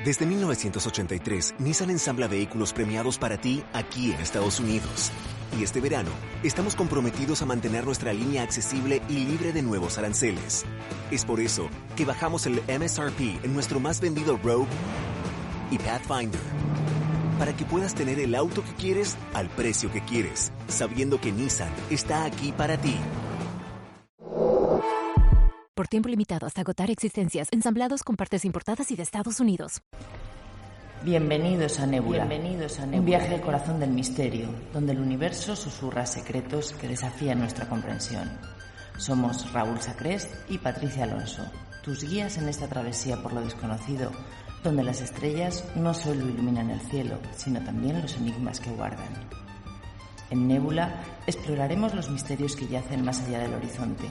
Desde 1983, Nissan ensambla vehículos premiados para ti aquí en Estados Unidos. Y este verano, estamos comprometidos a mantener nuestra línea accesible y libre de nuevos aranceles. Es por eso que bajamos el MSRP en nuestro más vendido Rogue y Pathfinder. Para que puedas tener el auto que quieres al precio que quieres, sabiendo que Nissan está aquí para ti. Por tiempo limitado hasta agotar existencias, ensamblados con partes importadas y de Estados Unidos. Bienvenidos a Nebula. Un viaje al corazón del misterio, donde el universo susurra secretos que desafían nuestra comprensión. Somos Raúl Sacrest y Patricia Alonso, tus guías en esta travesía por lo desconocido, donde las estrellas no solo iluminan el cielo, sino también los enigmas que guardan. En Nebula exploraremos los misterios que yacen más allá del horizonte,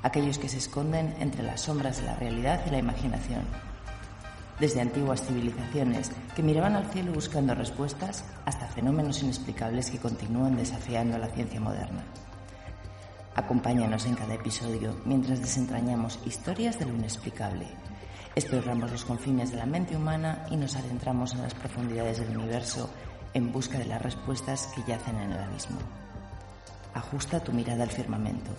aquellos que se esconden entre las sombras de la realidad y la imaginación. Desde antiguas civilizaciones que miraban al cielo buscando respuestas hasta fenómenos inexplicables que continúan desafiando a la ciencia moderna. Acompáñanos en cada episodio mientras desentrañamos historias de lo inexplicable. Exploramos los confines de la mente humana y nos adentramos en las profundidades del universo en busca de las respuestas que yacen en el abismo. Ajusta tu mirada al firmamento.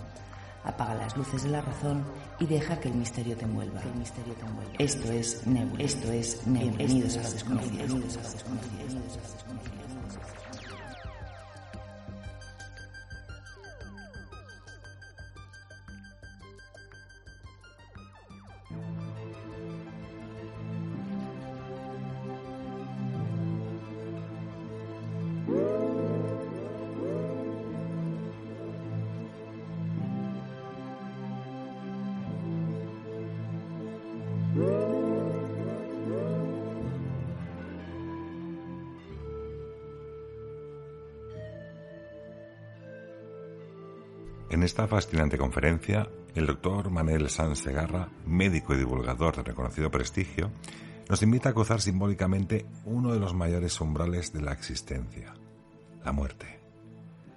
Apaga las luces de la razón y deja que el misterio te envuelva. Esto es Nebula. Bienvenidos a lo desconocido. En esta fascinante conferencia, el doctor Manel Sanz Segarra, médico y divulgador de reconocido prestigio, nos invita a cruzar simbólicamente uno de los mayores umbrales de la existencia, la muerte.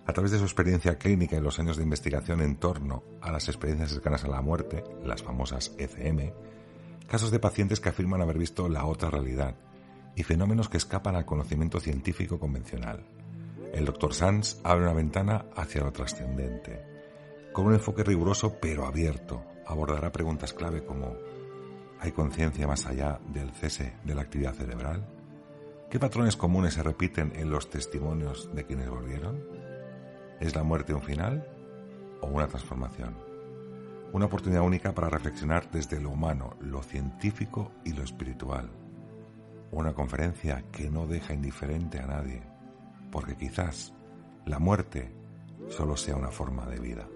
A través de su experiencia clínica y los años de investigación en torno a las experiencias cercanas a la muerte, las famosas ECM, casos de pacientes que afirman haber visto la otra realidad y fenómenos que escapan al conocimiento científico convencional. El doctor Sanz abre una ventana hacia lo trascendente. Con un enfoque riguroso pero abierto, abordará preguntas clave como ¿hay conciencia más allá del cese de la actividad cerebral? ¿Qué patrones comunes se repiten en los testimonios de quienes volvieron? ¿Es la muerte un final o una transformación? Una oportunidad única para reflexionar desde lo humano, lo científico y lo espiritual. Una conferencia que no deja indiferente a nadie, porque quizás la muerte solo sea una forma de vida.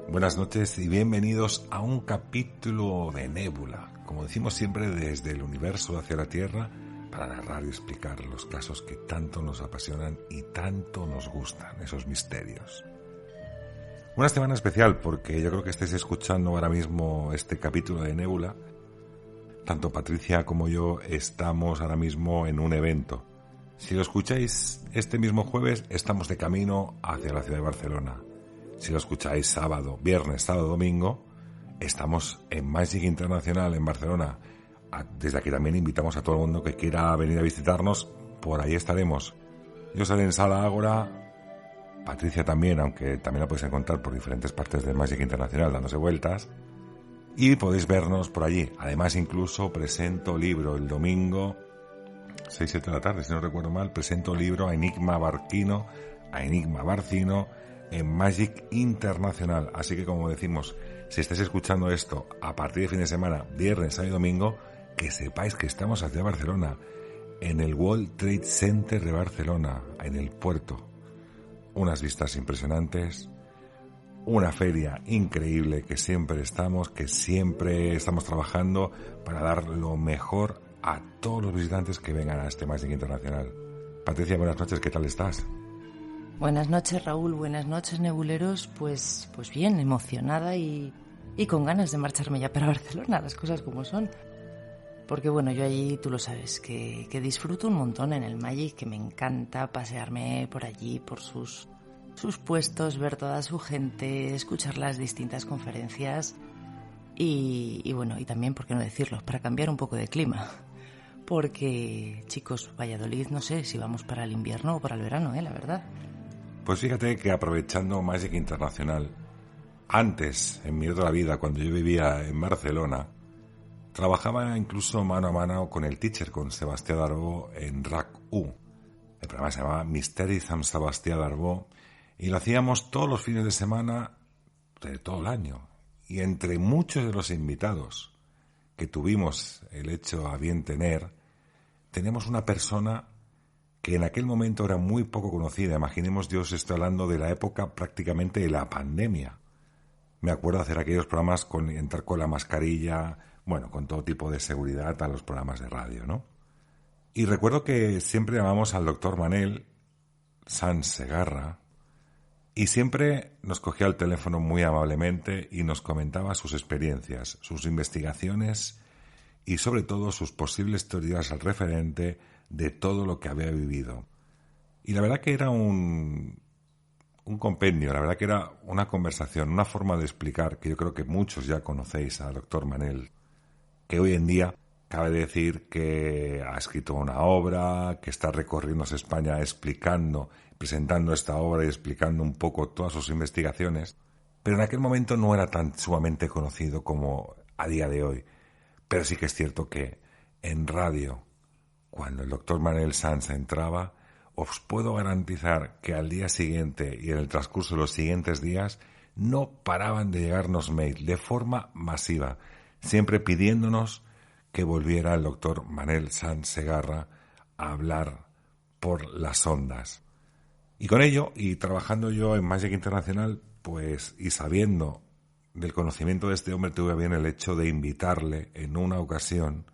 Buenas noches y bienvenidos a un capítulo de Nebula, como decimos siempre desde el universo hacia la Tierra, para narrar y explicar los casos que tanto nos apasionan y tanto nos gustan, esos misterios. Una semana especial porque yo creo que estáis escuchando ahora mismo este capítulo de Nebula. Tanto Patricia como yo estamos ahora mismo en un evento. Si lo escucháis este mismo jueves, estamos de camino hacia la ciudad de Barcelona. Si lo escucháis viernes, sábado, domingo, estamos en Magic Internacional en Barcelona. Desde aquí también invitamos a todo el mundo que quiera venir a visitarnos, por ahí estaremos. Yo estaré en Sala Ágora, Patricia también, aunque también la podéis encontrar por diferentes partes de Magic Internacional dándose vueltas. Y podéis vernos por allí. Además, incluso presento libro el domingo, 6-7 de la tarde, si no recuerdo mal, presento libro a Enigma Barcino, en Magic Internacional. Así que, como decimos, si estáis escuchando esto a partir de fin de semana, viernes, sábado y domingo, que sepáis que estamos hacia Barcelona, en el World Trade Center de Barcelona, en el puerto. Unas vistas impresionantes, una feria increíble que siempre estamos trabajando para dar lo mejor a todos los visitantes que vengan a este Magic Internacional. Patricia, buenas noches, ¿qué tal estás? Buenas noches, Raúl, buenas noches, nebuleros. Pues bien, emocionada y con ganas de marcharme ya para Barcelona, las cosas como son. Porque bueno, yo allí, tú lo sabes, que disfruto un montón en el Magic, que me encanta pasearme por allí, por sus sus puestos, ver toda su gente, escuchar las distintas conferencias y bueno, y también, ¿por qué no decirlo?, para cambiar un poco de clima. Porque, chicos, Valladolid, no sé si vamos para el invierno o para el verano, la verdad. Pues fíjate que aprovechando Magic Internacional, antes, en mi otra vida, cuando yo vivía en Barcelona, trabajaba incluso mano a mano con el teacher, con Sebastià Darbó, en RAC1. El programa se llamaba Misteris amb Sebastià Darbó y lo hacíamos todos los fines de semana de todo el año. Y entre muchos de los invitados que tuvimos el hecho a bien tener, tenemos una persona que en aquel momento era muy poco conocida. Imaginemos, yo os estoy hablando de la época prácticamente de la pandemia. Me acuerdo hacer aquellos programas entrar con la mascarilla, bueno, con todo tipo de seguridad a los programas de radio, ¿no? Y recuerdo que siempre llamamos al doctor Manel Sans Segarra y siempre nos cogía el teléfono muy amablemente y nos comentaba sus experiencias, sus investigaciones y sobre todo sus posibles teorías al referente de todo lo que había vivido. Y la verdad que era un compendio, la verdad que era una conversación, una forma de explicar que yo creo que muchos ya conocéis al doctor Manel, que hoy en día cabe decir que ha escrito una obra, que está recorriéndose España explicando, presentando esta obra y explicando un poco todas sus investigaciones, pero en aquel momento no era tan sumamente conocido como a día de hoy. Pero sí que es cierto que en radio, cuando el doctor Manel Sans entraba, os puedo garantizar que al día siguiente y en el transcurso de los siguientes días no paraban de llegarnos mail de forma masiva, siempre pidiéndonos que volviera el doctor Manel Sans Segarra a hablar por las ondas. Y con ello, y trabajando yo en Magic Internacional, pues, y sabiendo del conocimiento de este hombre, tuve bien el hecho de invitarle en una ocasión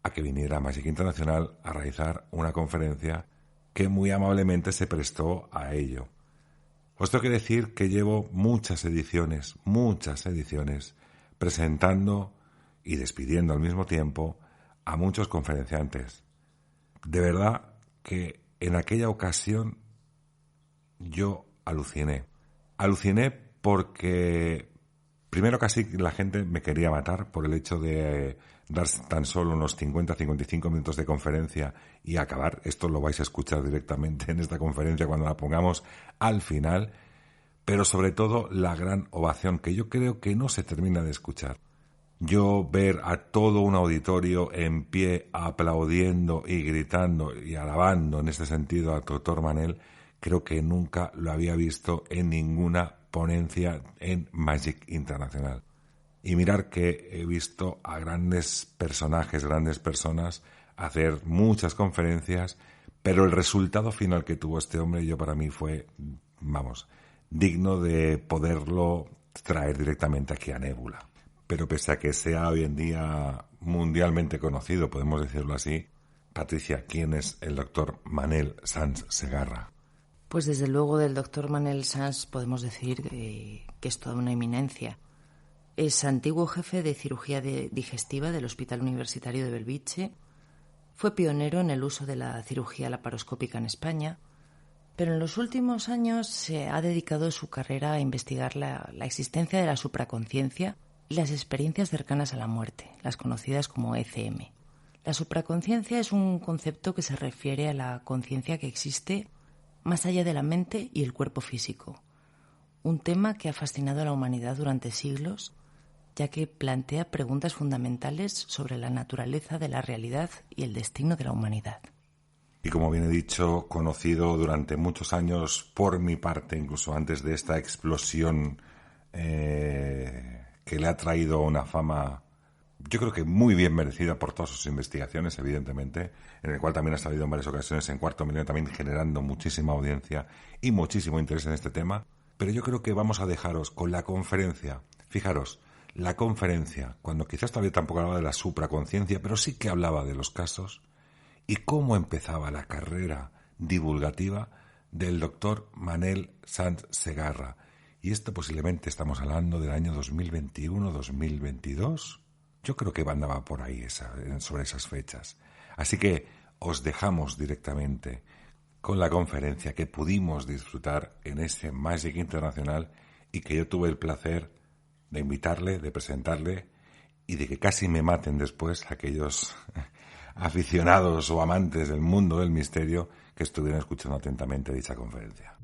a que viniera a Magic Internacional a realizar una conferencia que muy amablemente se prestó a ello. Os tengo que decir que llevo muchas ediciones, presentando y despidiendo al mismo tiempo a muchos conferenciantes. De verdad que en aquella ocasión yo aluciné. Aluciné porque primero casi la gente me quería matar por el hecho de dar tan solo unos 50-55 minutos de conferencia y acabar. Esto lo vais a escuchar directamente en esta conferencia cuando la pongamos al final. Pero sobre todo la gran ovación que yo creo que no se termina de escuchar. Yo ver a todo un auditorio en pie aplaudiendo y gritando y alabando en este sentido al doctor Manel, creo que nunca lo había visto en ninguna ponencia en Magic Internacional. Y mirar que he visto a grandes personajes, grandes personas hacer muchas conferencias, pero el resultado final que tuvo este hombre yo para mí fue, digno de poderlo traer directamente aquí a Nébula. Pero pese a que sea hoy en día mundialmente conocido, podemos decirlo así, Patricia, ¿quién es el doctor Manel Sans Segarra? Pues desde luego del doctor Manel Sans podemos decir que es toda una eminencia. Es antiguo jefe de cirugía digestiva del Hospital Universitario de Belviche. Fue pionero en el uso de la cirugía laparoscópica en España, pero en los últimos años se ha dedicado su carrera a investigar la existencia de la supraconciencia y las experiencias cercanas a la muerte, las conocidas como ECM. La supraconciencia es un concepto que se refiere a la conciencia que existe más allá de la mente y el cuerpo físico, un tema que ha fascinado a la humanidad durante siglos, ya que plantea preguntas fundamentales sobre la naturaleza de la realidad y el destino de la humanidad. Y como bien he dicho, conocido durante muchos años por mi parte, incluso antes de esta explosión que le ha traído una fama, yo creo que muy bien merecida por todas sus investigaciones, evidentemente, en el cual también ha salido en varias ocasiones en Cuarto Milenio, también generando muchísima audiencia y muchísimo interés en este tema. Pero yo creo que vamos a dejaros con la conferencia. Fijaros, la conferencia, cuando quizás todavía tampoco hablaba de la supraconciencia, pero sí que hablaba de los casos y cómo empezaba la carrera divulgativa del doctor Manel Sans Segarra. Y esto posiblemente estamos hablando del año 2021-2022. Yo creo que andaba por ahí sobre esas fechas. Así que os dejamos directamente con la conferencia que pudimos disfrutar en este Magic Internacional y que yo tuve el placer de invitarle, de presentarle y de que casi me maten después aquellos aficionados o amantes del mundo del misterio que estuvieron escuchando atentamente dicha conferencia.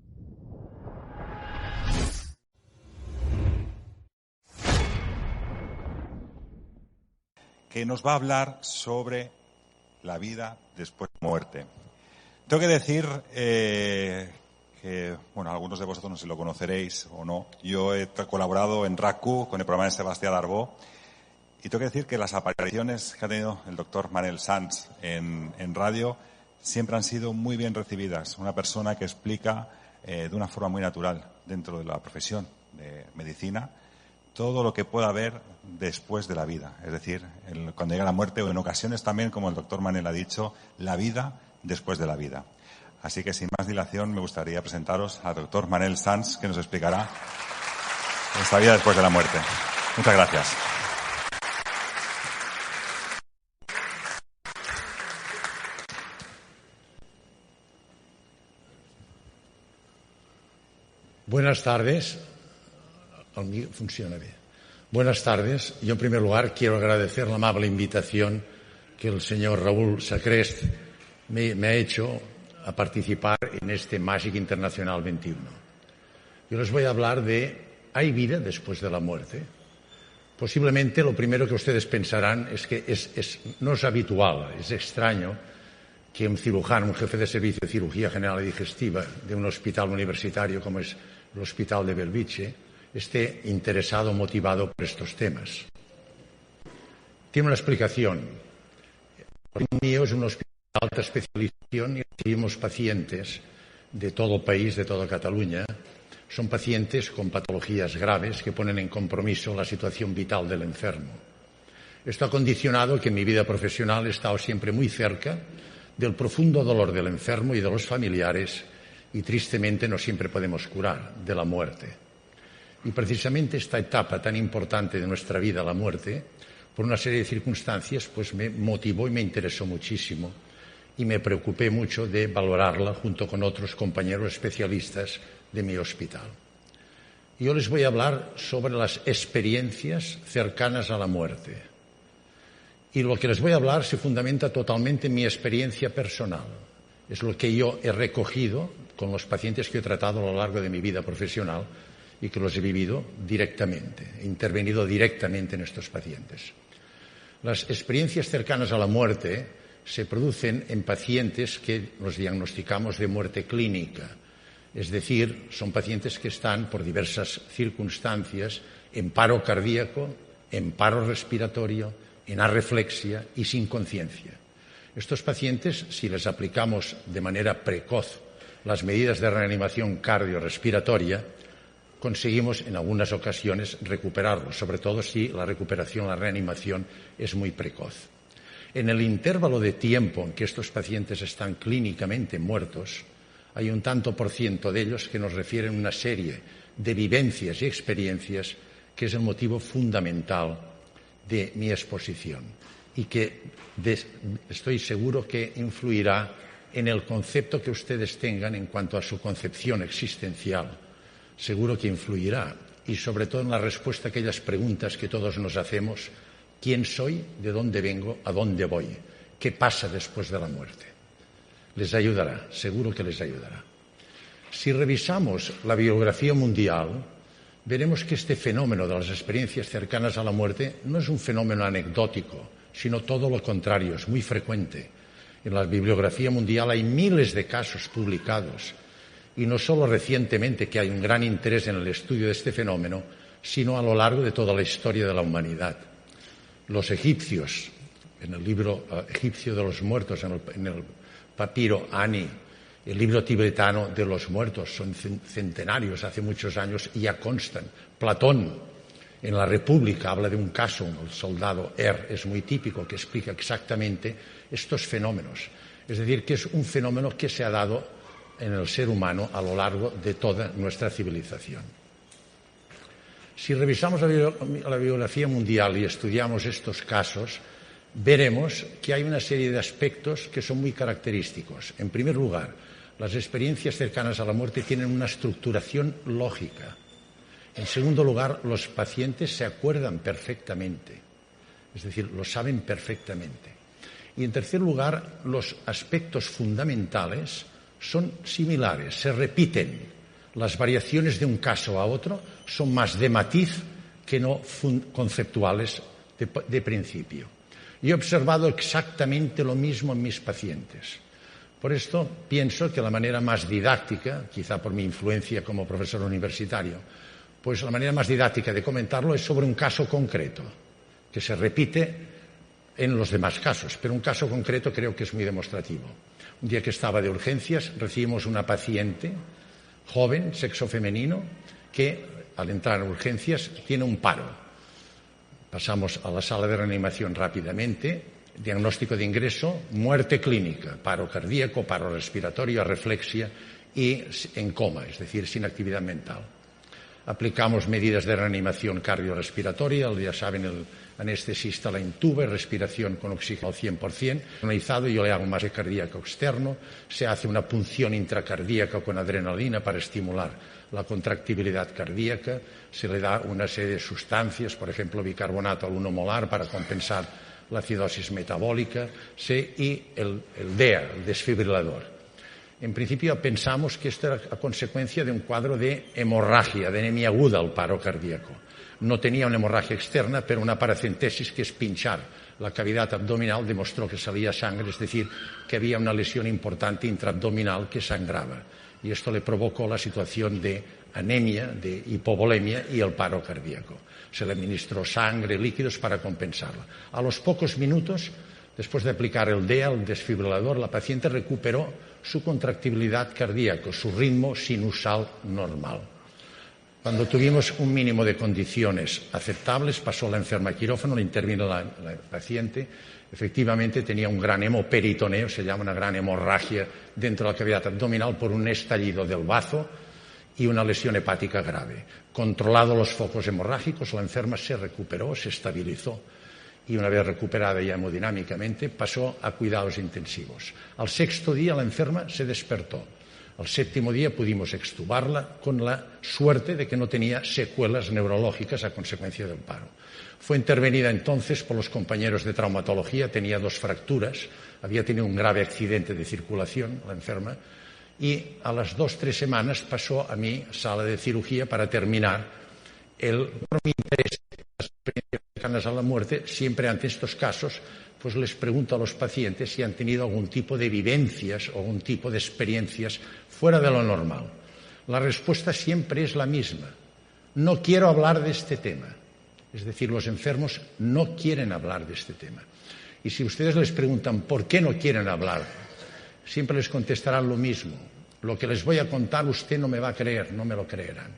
Que nos va a hablar sobre la vida después de la muerte. Tengo que decir que, bueno, algunos de vosotros no sé si lo conoceréis o no. Yo he colaborado en RAC-Q con el programa de Sebastián Arbó y tengo que decir que las apariciones que ha tenido el doctor Manel Sans en radio siempre han sido muy bien recibidas. Una persona que explica de una forma muy natural dentro de la profesión de medicina todo lo que pueda haber después de la vida. Es decir, cuando llega la muerte o en ocasiones también, como el doctor Manel ha dicho, la vida después de la vida. Así que sin más dilación me gustaría presentaros al doctor Manel Sans, que nos explicará esta vida después de la muerte. Muchas gracias. Buenas tardes. El mío funciona bien. Buenas tardes. Yo, en primer lugar, quiero agradecer la amable invitación que el señor Raúl Sacrest me ha hecho a participar en este Magic Internacional 21. Yo les voy a hablar de ¿hay vida después de la muerte? Posiblemente lo primero que ustedes pensarán es que no es habitual, es extraño que un cirujano, un jefe de servicio de cirugía general y digestiva de un hospital universitario como es el Hospital de Belviche esté interesado o motivado por estos temas. Tiene una explicación. El mío es un hospital de alta especialización y recibimos pacientes de todo el país, de toda Cataluña. Son pacientes con patologías graves que ponen en compromiso la situación vital del enfermo. Esto ha condicionado que en mi vida profesional he estado siempre muy cerca del profundo dolor del enfermo y de los familiares y tristemente no siempre podemos curar de la muerte. Y precisamente esta etapa tan importante de nuestra vida, la muerte, por una serie de circunstancias, pues me motivó y me interesó muchísimo y me preocupé mucho de valorarla junto con otros compañeros especialistas de mi hospital. Yo les voy a hablar sobre las experiencias cercanas a la muerte. Y lo que les voy a hablar se fundamenta totalmente en mi experiencia personal. Es lo que yo he recogido con los pacientes que he tratado a lo largo de mi vida profesional y que los he vivido directamente, he intervenido directamente en estos pacientes. Las experiencias cercanas a la muerte se producen en pacientes que los diagnosticamos de muerte clínica, es decir, son pacientes que están por diversas circunstancias en paro cardíaco, en paro respiratorio, en arreflexia y sin conciencia. Estos pacientes, si les aplicamos de manera precoz las medidas de reanimación cardiorrespiratoria, conseguimos en algunas ocasiones recuperarlos, sobre todo si la recuperación, la reanimación es muy precoz. En el intervalo de tiempo en que estos pacientes están clínicamente muertos, hay un tanto por ciento de ellos que nos refieren una serie de vivencias y experiencias que es el motivo fundamental de mi exposición y que estoy seguro que influirá en el concepto que ustedes tengan en cuanto a su concepción existencial. Seguro que influirá y sobre todo en la respuesta a aquellas preguntas que todos nos hacemos: ¿quién soy? ¿De dónde vengo? ¿A dónde voy? ¿Qué pasa después de la muerte? Les ayudará, seguro que les ayudará. Si revisamos la bibliografía mundial, veremos que este fenómeno de las experiencias cercanas a la muerte no es un fenómeno anecdótico, sino todo lo contrario, es muy frecuente. En la bibliografía mundial hay miles de casos publicados. Y no solo recientemente, que hay un gran interés en el estudio de este fenómeno, sino a lo largo de toda la historia de la humanidad. Los egipcios, en el libro egipcio de los muertos, en el papiro Ani, el libro tibetano de los muertos, son centenarios, hace muchos años, y ya constan. Platón, en la República, habla de un caso, el soldado es muy típico, que explica exactamente estos fenómenos. Es decir, que es un fenómeno que se ha dado en el ser humano a lo largo de toda nuestra civilización. Si revisamos la bibliografía mundial y estudiamos estos casos, veremos que hay una serie de aspectos que son muy característicos. En primer lugar, las experiencias cercanas a la muerte tienen una estructuración lógica. En segundo lugar, los pacientes se acuerdan perfectamente, es decir, lo saben perfectamente. Y en tercer lugar, los aspectos fundamentales son similares, se repiten. Las variaciones de un caso a otro son más de matiz que no conceptuales de principio. Y he observado exactamente lo mismo en mis pacientes. Por esto pienso que la manera más didáctica, quizá por mi influencia como profesor universitario, pues la manera más didáctica de comentarlo es sobre un caso concreto, que se repite en los demás casos, pero un caso concreto creo que es muy demostrativo. Un día que estaba de urgencias recibimos una paciente joven, sexo femenino, que al entrar en urgencias tiene un paro. Pasamos a la sala de reanimación rápidamente, diagnóstico de ingreso, muerte clínica, paro cardíaco, paro respiratorio, arreflexia y en coma, es decir, sin actividad mental. Aplicamos medidas de reanimación cardiorrespiratoria, ya saben, el anestesista la intuba, respiración con oxígeno al 100%, analizado, yo le hago un masaje cardíaco externo, se hace una punción intracardíaca con adrenalina para estimular la contractibilidad cardíaca, se le da una serie de sustancias, por ejemplo, bicarbonato al 1 molar para compensar la acidosis metabólica, y el DEA, el desfibrilador. En principio pensamos que esto era a consecuencia de un cuadro de hemorragia, de anemia aguda al paro cardíaco. No tenía una hemorragia externa, pero una paracentesis, que es pinchar la cavidad abdominal, demostró que salía sangre, es decir, que había una lesión importante intraabdominal que sangraba. Y esto le provocó la situación de anemia, de hipovolemia y el paro cardíaco. Se le administró sangre, líquidos para compensarla. A los pocos minutos, después de aplicar el DEA, el desfibrilador, la paciente recuperó su contractibilidad cardíaca, su ritmo sinusal normal. Cuando tuvimos un mínimo de condiciones aceptables, pasó la enferma a quirófano, le intervino la paciente. Efectivamente tenía un gran hemoperitoneo, se llama una gran hemorragia dentro de la cavidad abdominal por un estallido del bazo y una lesión hepática grave. Controlados los focos hemorrágicos, la enferma se recuperó, se estabilizó y una vez recuperada ya hemodinámicamente pasó a cuidados intensivos. Al 6º día la enferma se despertó. Al 7º día pudimos extubarla con la suerte de que no tenía secuelas neurológicas a consecuencia del paro. Fue intervenida entonces por los compañeros de traumatología, tenía 2 fracturas, había tenido un grave accidente de circulación la enferma y a las 2-3 semanas pasó a mi sala de cirugía para terminar por mi interés en las experiencias cercanas a la muerte. Siempre ante estos casos pues les pregunto a los pacientes si han tenido algún tipo de vivencias o algún tipo de experiencias fuera de lo normal. La respuesta siempre es la misma. No quiero hablar de este tema. Es decir, los enfermos no quieren hablar de este tema. Y si ustedes les preguntan por qué no quieren hablar, siempre les contestarán lo mismo. Lo que les voy a contar usted no me va a creer, no me lo creerán.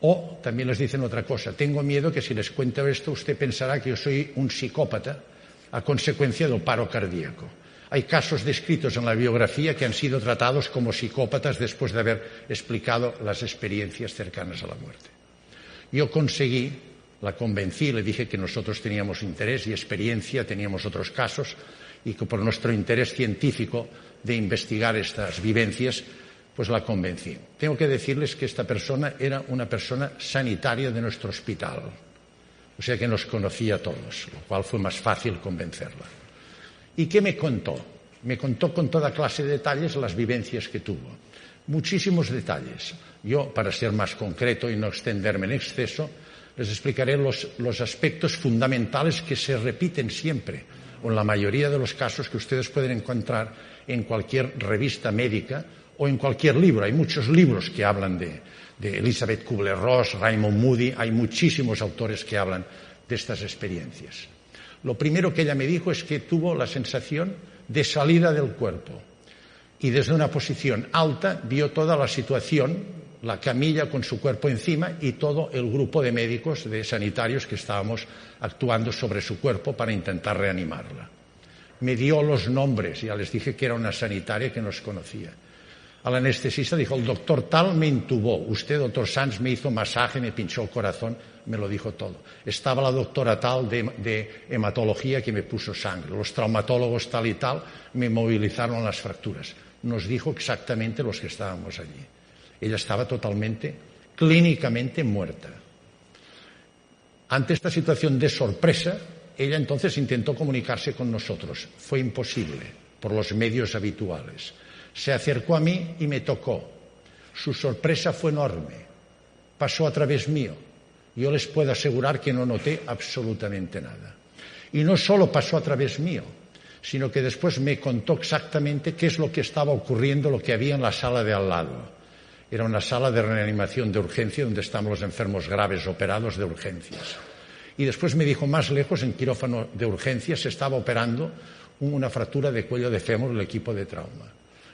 O también les dicen otra cosa. Tengo miedo que si les cuento esto usted pensará que yo soy un psicópata a consecuencia del paro cardíaco. Hay casos descritos en la biografía que han sido tratados como psicópatas después de haber explicado las experiencias cercanas a la muerte. Yo conseguí, la convencí, le dije que nosotros teníamos interés y experiencia, teníamos otros casos y que por nuestro interés científico de investigar estas vivencias, pues la convencí. Tengo que decirles que esta persona era una persona sanitaria de nuestro hospital. O sea que nos conocía a todos, lo cual fue más fácil convencerla. ¿Y qué me contó? Me contó con toda clase de detalles las vivencias que tuvo. Muchísimos detalles. Yo, para ser más concreto y no extenderme en exceso, les explicaré los aspectos fundamentales que se repiten siempre, o en la mayoría de los casos que ustedes pueden encontrar en cualquier revista médica o en cualquier libro. Hay muchos libros que hablan de Elizabeth Kubler-Ross, Raymond Moody, hay muchísimos autores que hablan de estas experiencias. Lo primero que ella me dijo es que tuvo la sensación de salida del cuerpo y desde una posición alta vio toda la situación, la camilla con su cuerpo encima y todo el grupo de médicos, de sanitarios que estábamos actuando sobre su cuerpo para intentar reanimarla. Me dio los nombres, ya les dije que era una sanitaria que nos conocía. Al anestesista dijo, el doctor tal me intubó, usted, doctor Sanz, me hizo masaje, me pinchó el corazón, me lo dijo todo. Estaba la doctora tal de hematología que me puso sangre, los traumatólogos tal y tal me movilizaron las fracturas. nos dijo exactamente los que estábamos allí. Ella estaba totalmente, clínicamente muerta. Ante esta situación de sorpresa, ella entonces intentó comunicarse con nosotros. Fue imposible por los medios habituales. Se acercó a mí y me tocó. Su sorpresa fue enorme. Pasó a través mío. Yo les puedo asegurar que no noté absolutamente nada. Y no solo pasó a través mío, sino que después me contó exactamente qué es lo que estaba ocurriendo, lo que había en la sala de al lado. Era una sala de reanimación de urgencia donde estamos los enfermos graves operados de urgencias. Y después me dijo, más lejos, en quirófano de urgencias, se estaba operando una fractura de cuello de fémur el equipo de trauma.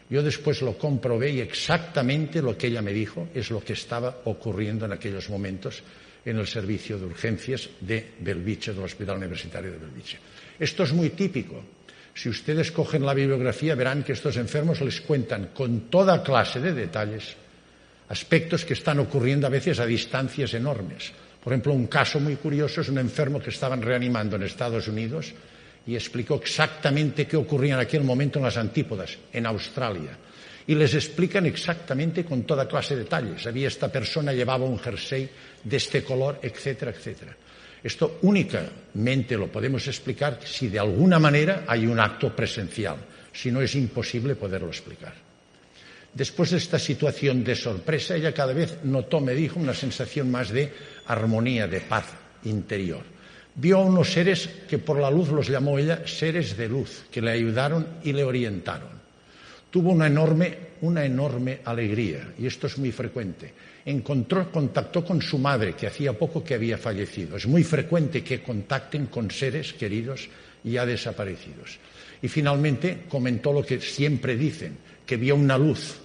Yo después lo comprobé y exactamente lo que ella me dijo es lo que estaba ocurriendo en aquellos momentos en el servicio de urgencias de Bellvitge, del Hospital Universitario de Bellvitge. Esto es muy típico. Si ustedes cogen la bibliografía, verán que estos enfermos les cuentan con toda clase de detalles aspectos que están ocurriendo a veces a distancias enormes. Por ejemplo, un caso muy curioso es un enfermo que estaban reanimando en Estados Unidos y explicó exactamente qué ocurría en aquel momento en las antípodas, en Australia. Y les explican exactamente con toda clase de detalles. Esta persona llevaba un jersey de este color, etcétera, etcétera. Esto únicamente lo podemos explicar si de alguna manera hay un acto presencial. Si no, es imposible poderlo explicar. Después de esta situación de sorpresa, ella cada vez notó, me dijo, una sensación más de armonía, de paz interior. Vio a unos seres que por la luz los llamó ella seres de luz, que le ayudaron y le orientaron. Tuvo una enorme alegría, y esto es muy frecuente. Contactó con su madre, que hacía poco que había fallecido. Es muy frecuente que contacten con seres queridos ya desaparecidos. Y finalmente comentó lo que siempre dicen, que vio una luz.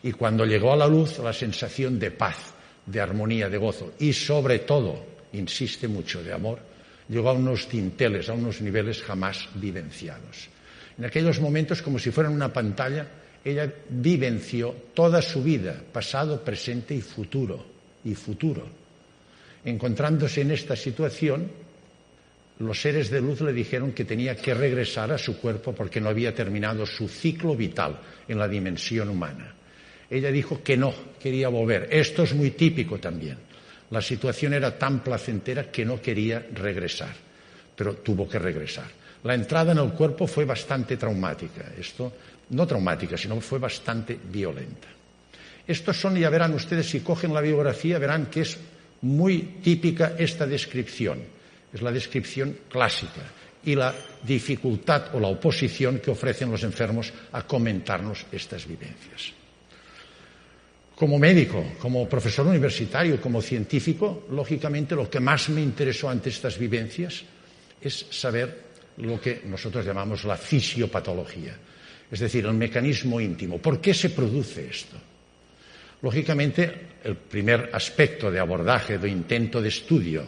Y cuando llegó a la luz, la sensación de paz, de armonía, de gozo y sobre todo, insiste mucho, de amor, llegó a unos tinteles, a unos niveles jamás vivenciados. En aquellos momentos, como si fueran una pantalla, ella vivenció toda su vida, pasado, presente y futuro. Encontrándose en esta situación, los seres de luz le dijeron que tenía que regresar a su cuerpo porque no había terminado su ciclo vital en la dimensión humana. Ella dijo que no, quería volver. Esto es muy típico también. La situación era tan placentera que no quería regresar, pero tuvo que regresar. La entrada en el cuerpo fue bastante traumática. No traumática, sino fue bastante violenta. Estos son, ya verán ustedes, si cogen la biografía, verán que es muy típica esta descripción. Es la descripción clásica y la dificultad o la oposición que ofrecen los enfermos a comentarnos estas vivencias. Como médico, como profesor universitario, como científico, lógicamente lo que más me interesó ante estas vivencias es saber lo que nosotros llamamos la fisiopatología, es decir, el mecanismo íntimo. ¿Por qué se produce esto? Lógicamente, el primer aspecto de abordaje, de intento de estudio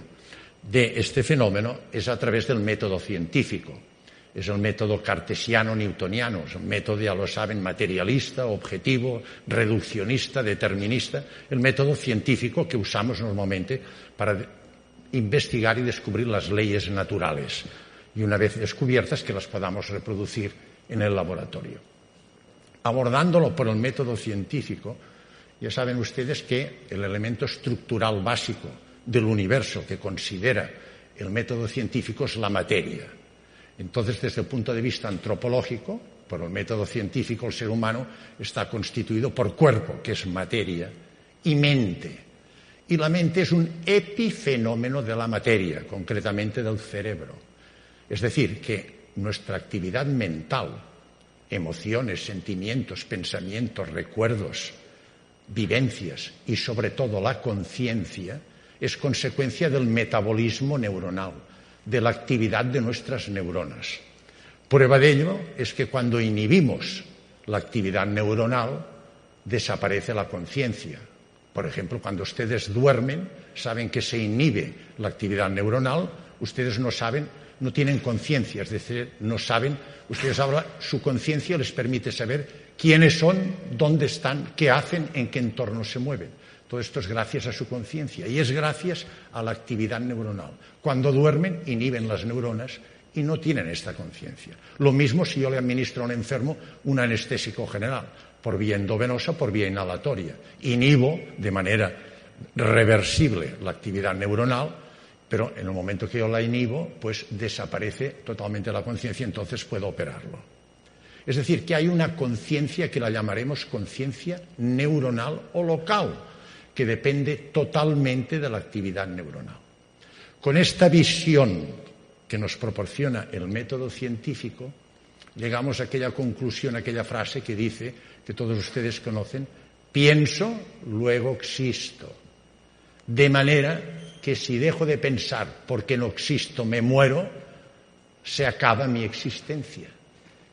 de este fenómeno es a través del método científico. Es el método cartesiano-newtoniano, es un método, ya lo saben, materialista, objetivo, reduccionista, determinista, el método científico que usamos normalmente para investigar y descubrir las leyes naturales y una vez descubiertas que las podamos reproducir en el laboratorio. Abordándolo por el método científico, ya saben ustedes que el elemento estructural básico del universo que considera el método científico es la materia. Entonces, desde el punto de vista antropológico, por el método científico, el ser humano está constituido por cuerpo, que es materia, y mente. Y la mente es un epifenómeno de la materia, concretamente del cerebro. Es decir, que nuestra actividad mental, emociones, sentimientos, pensamientos, recuerdos, vivencias y sobre todo la conciencia, es consecuencia del metabolismo neuronal, de la actividad de nuestras neuronas. Prueba de ello es que cuando inhibimos la actividad neuronal, desaparece la conciencia. Por ejemplo, cuando ustedes duermen, saben que se inhibe la actividad neuronal, ustedes no tienen conciencia, es decir, no saben, ustedes ahora, su conciencia les permite saber quiénes son, dónde están, qué hacen, en qué entorno se mueven. Todo esto es gracias a su conciencia y es gracias a la actividad neuronal. Cuando duermen, inhiben las neuronas y no tienen esta conciencia. Lo mismo si yo le administro a un enfermo un anestésico general, por vía endovenosa, por vía inhalatoria. Inhibo de manera reversible la actividad neuronal, pero en el momento que yo la inhibo, pues desaparece totalmente la conciencia, entonces puedo operarlo. Es decir, que hay una conciencia que la llamaremos conciencia neuronal o local, que depende totalmente de la actividad neuronal. Con esta visión que nos proporciona el método científico, llegamos a aquella conclusión, a aquella frase que dice, que todos ustedes conocen, pienso, luego existo. De manera que si dejo de pensar porque no existo, me muero, se acaba mi existencia.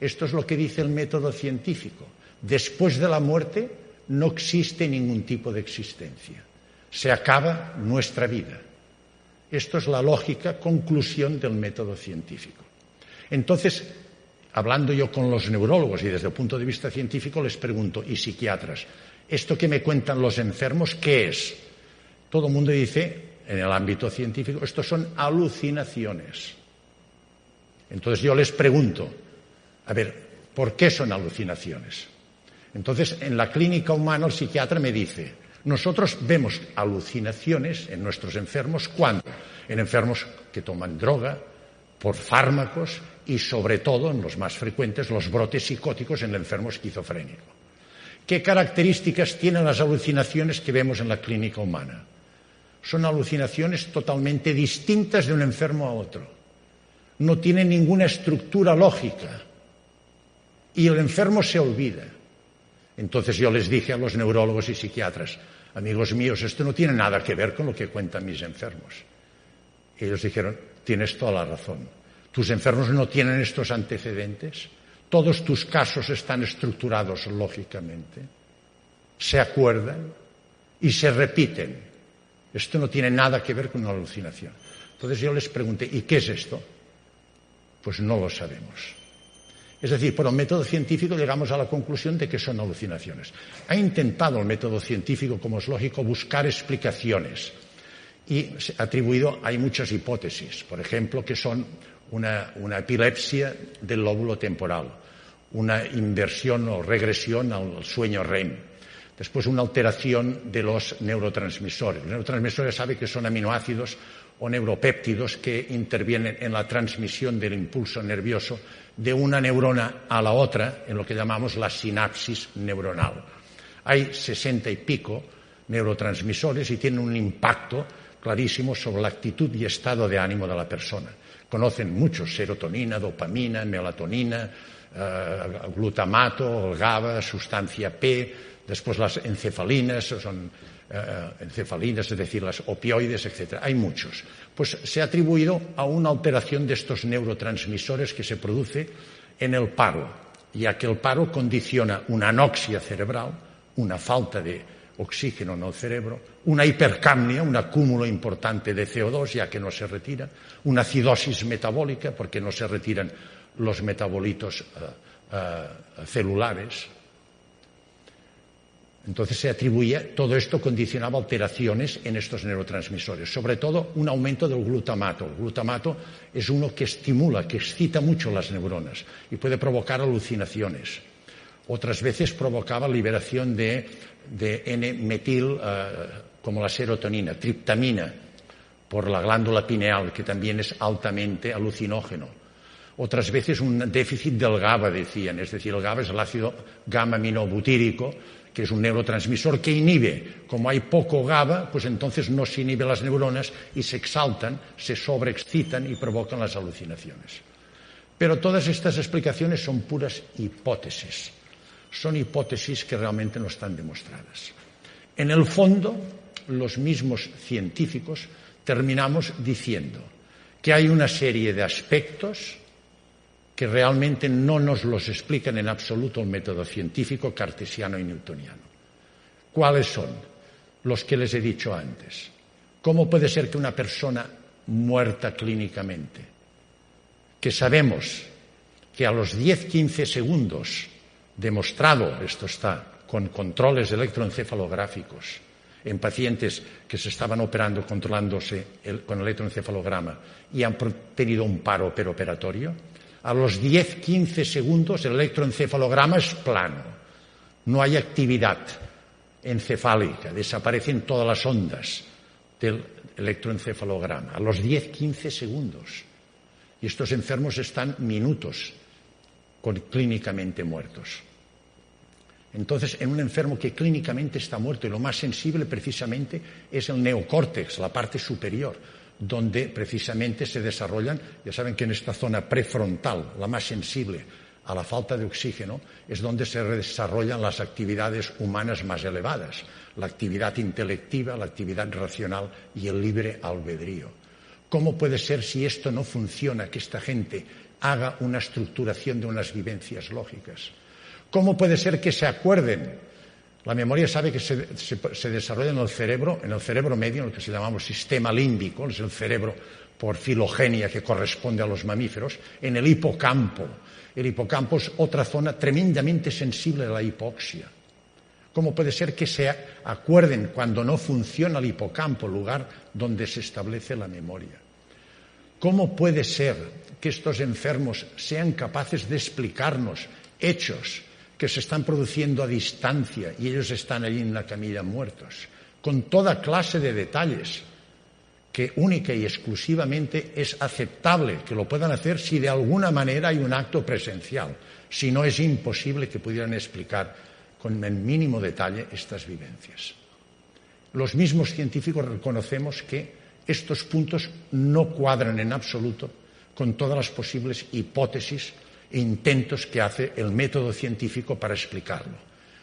Esto es lo que dice el método científico. Después de la muerte no existe ningún tipo de existencia. Se acaba nuestra vida. Esto es la lógica conclusión del método científico. Entonces, hablando yo con los neurólogos y desde el punto de vista científico les pregunto, y psiquiatras, ¿esto que me cuentan los enfermos qué es? Todo el mundo dice, en el ámbito científico, estos son alucinaciones. Entonces yo les pregunto, a ver, ¿por qué son alucinaciones? Entonces, en la clínica humana el psiquiatra me dice, nosotros vemos alucinaciones en nuestros enfermos, ¿cuándo? En enfermos que toman droga, por fármacos y sobre todo, en los más frecuentes, los brotes psicóticos en el enfermo esquizofrénico. ¿Qué características tienen las alucinaciones que vemos en la clínica humana? Son alucinaciones totalmente distintas de un enfermo a otro. No tienen ninguna estructura lógica y el enfermo se olvida. Entonces yo les dije a los neurólogos y psiquiatras, amigos míos, esto no tiene nada que ver con lo que cuentan mis enfermos. Y ellos dijeron, tienes toda la razón. ¿Tus enfermos no tienen estos antecedentes? ¿Todos tus casos están estructurados lógicamente? ¿Se acuerdan? Y se repiten. Esto no tiene nada que ver con una alucinación. Entonces yo les pregunté, ¿y qué es esto? Pues no lo sabemos. Es decir, por el método científico llegamos a la conclusión de que son alucinaciones. Ha intentado el método científico, como es lógico, buscar explicaciones y hay muchas hipótesis. Por ejemplo, que son una epilepsia del lóbulo temporal, una inversión o regresión al sueño REM. Después, una alteración de los neurotransmisores. Los neurotransmisores sabe que son aminoácidos o neuropéptidos que intervienen en la transmisión del impulso nervioso de una neurona a la otra, en lo que llamamos la sinapsis neuronal. Hay 60 y pico neurotransmisores y tienen un impacto clarísimo sobre la actitud y estado de ánimo de la persona. Conocen muchos, serotonina, dopamina, melatonina, glutamato, el GABA, sustancia P, después las encefalinas, son encefalinas, es decir, las opioides, etc. Hay muchos. Pues se ha atribuido a una alteración de estos neurotransmisores que se produce en el paro, ya que el paro condiciona una anoxia cerebral, una falta de oxígeno en el cerebro, una hipercapnia, un acúmulo importante de CO2, ya que no se retira, una acidosis metabólica, porque no se retiran los metabolitos celulares. Entonces se atribuye, todo esto condicionaba alteraciones en estos neurotransmisores, sobre todo un aumento del glutamato. El glutamato es uno que estimula, que excita mucho las neuronas y puede provocar alucinaciones. Otras veces provocaba liberación de N-metil, como la serotonina, triptamina, por la glándula pineal, que también es altamente alucinógeno. Otras veces un déficit del GABA, decían, es decir, el GABA es el ácido gamma-aminobutírico, que es un neurotransmisor que inhibe. Como hay poco GABA, pues entonces no se inhibe las neuronas y se exaltan, se sobreexcitan y provocan las alucinaciones. Pero todas estas explicaciones son puras hipótesis. Son hipótesis que realmente no están demostradas. En el fondo, los mismos científicos terminamos diciendo que hay una serie de aspectos que realmente no nos los explican en absoluto el método científico cartesiano y newtoniano. ¿Cuáles son? Los que les he dicho antes. ¿Cómo puede ser que una persona muerta clínicamente, que sabemos que a los 10-15 segundos, demostrado, esto está, con controles electroencefalográficos, en pacientes que se estaban operando controlándose con electroencefalograma y han tenido un paro peroperatorio, a los 10-15 segundos el electroencefalograma es plano, no hay actividad encefálica, desaparecen todas las ondas del electroencefalograma, a los 10-15 segundos. Y estos enfermos están minutos clínicamente muertos. Entonces, en un enfermo que clínicamente está muerto, y lo más sensible precisamente es el neocórtex, la parte superior, donde precisamente se desarrollan, ya saben que en esta zona prefrontal, la más sensible a la falta de oxígeno, es donde se desarrollan las actividades humanas más elevadas, la actividad intelectiva, la actividad racional y el libre albedrío. ¿Cómo puede ser, si esto no funciona, que esta gente haga una estructuración de unas vivencias lógicas? ¿Cómo puede ser que se acuerden? La memoria sabe que se desarrolla en el cerebro medio, en lo que se llamamos sistema límbico, es el cerebro por filogenia que corresponde a los mamíferos, en el hipocampo. El hipocampo es otra zona tremendamente sensible a la hipoxia. ¿Cómo puede ser que se acuerden cuando no funciona el hipocampo, lugar donde se establece la memoria? ¿Cómo puede ser que estos enfermos sean capaces de explicarnos hechos que se están produciendo a distancia y ellos están allí en la camilla muertos, con toda clase de detalles que única y exclusivamente es aceptable que lo puedan hacer si de alguna manera hay un acto presencial? Si no, es imposible que pudieran explicar con el mínimo detalle estas vivencias. Los mismos científicos reconocemos que estos puntos no cuadran en absoluto con todas las posibles hipótesis e intentos que hace el método científico para explicarlo.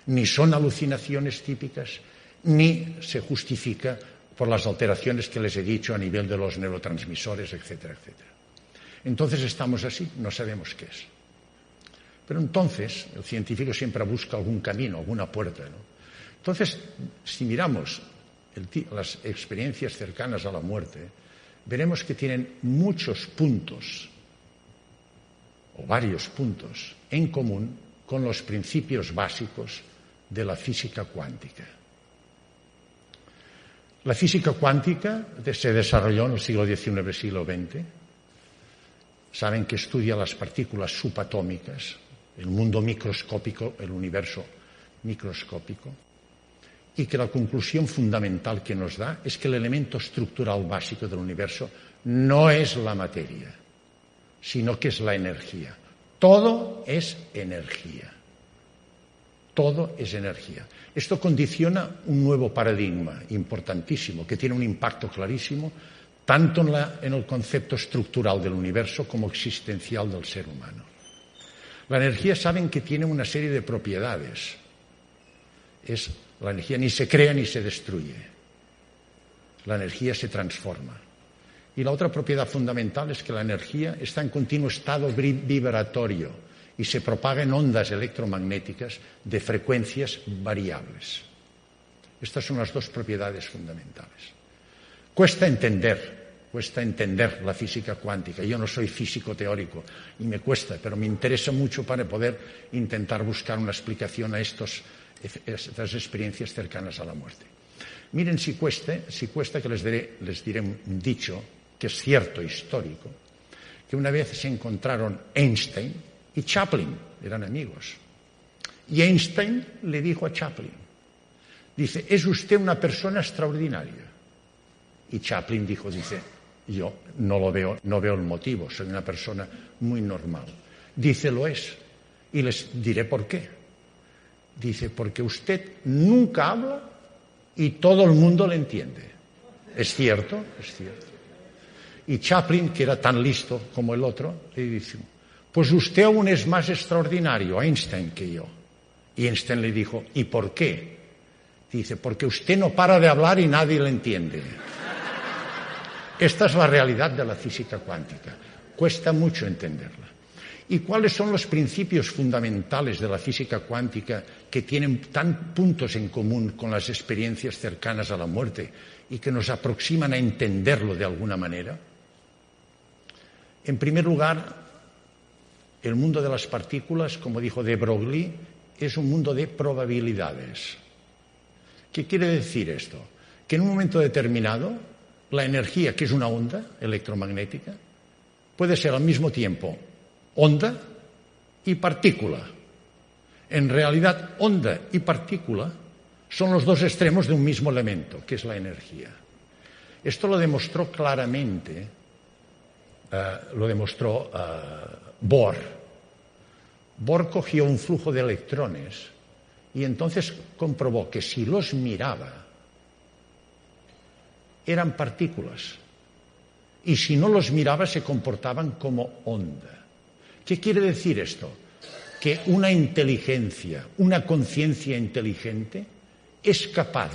Ni son alucinaciones típicas, ni se justifica por las alteraciones que les he dicho a nivel de los neurotransmisores, etcétera, etcétera. Entonces estamos así, no sabemos qué es. Pero entonces el científico siempre busca algún camino, alguna puerta, ¿no? Entonces, si miramos las experiencias cercanas a la muerte, veremos que tienen muchos puntos, o varios puntos, en común con los principios básicos de la física cuántica. La física cuántica se desarrolló en el siglo XIX, siglo XX. Saben que estudia las partículas subatómicas, el mundo microscópico, el universo microscópico, y que la conclusión fundamental que nos da es que el elemento estructural básico del universo no es la materia, sino que es la energía. Todo es energía. Todo es energía. Esto condiciona un nuevo paradigma importantísimo, que tiene un impacto clarísimo tanto en el concepto estructural del universo como existencial del ser humano. La energía, saben que tiene una serie de propiedades. La energía ni se crea ni se destruye. La energía se transforma. Y la otra propiedad fundamental es que la energía está en continuo estado vibratorio y se propaga en ondas electromagnéticas de frecuencias variables. Estas son las dos propiedades fundamentales. Cuesta entender la física cuántica. Yo no soy físico teórico y me cuesta, pero me interesa mucho para poder intentar buscar una explicación a estas experiencias cercanas a la muerte. Miren si cuesta que les diré un dicho que es cierto, histórico, que una vez se encontraron Einstein y Chaplin, eran amigos. Y Einstein le dijo a Chaplin, dice, es usted una persona extraordinaria. Y Chaplin dice, yo no veo el motivo, soy una persona muy normal. Dice, lo es. Y les diré por qué. Dice, porque usted nunca habla y todo el mundo le entiende. ¿Es cierto? Es cierto. Y Chaplin, que era tan listo como el otro, le dice, pues usted aún es más extraordinario, Einstein, que yo. Y Einstein le dijo, ¿y por qué? Dice, porque usted no para de hablar y nadie le entiende. Esta es la realidad de la física cuántica. Cuesta mucho entenderla. ¿Y cuáles son los principios fundamentales de la física cuántica que tienen tan puntos en común con las experiencias cercanas a la muerte y que nos aproximan a entenderlo de alguna manera? En primer lugar, el mundo de las partículas, como dijo de Broglie, es un mundo de probabilidades. ¿Qué quiere decir esto? que en un momento determinado la energía, que es una onda electromagnética, puede ser al mismo tiempo onda y partícula. En realidad, onda y partícula son los dos extremos de un mismo elemento, que es la energía. Esto lo demostró claramente, Bohr. Bohr cogió un flujo de electrones y entonces comprobó que si los miraba, eran partículas. Y si no los miraba, se comportaban como onda. ¿Qué quiere decir esto? Que una inteligencia, una conciencia inteligente, es capaz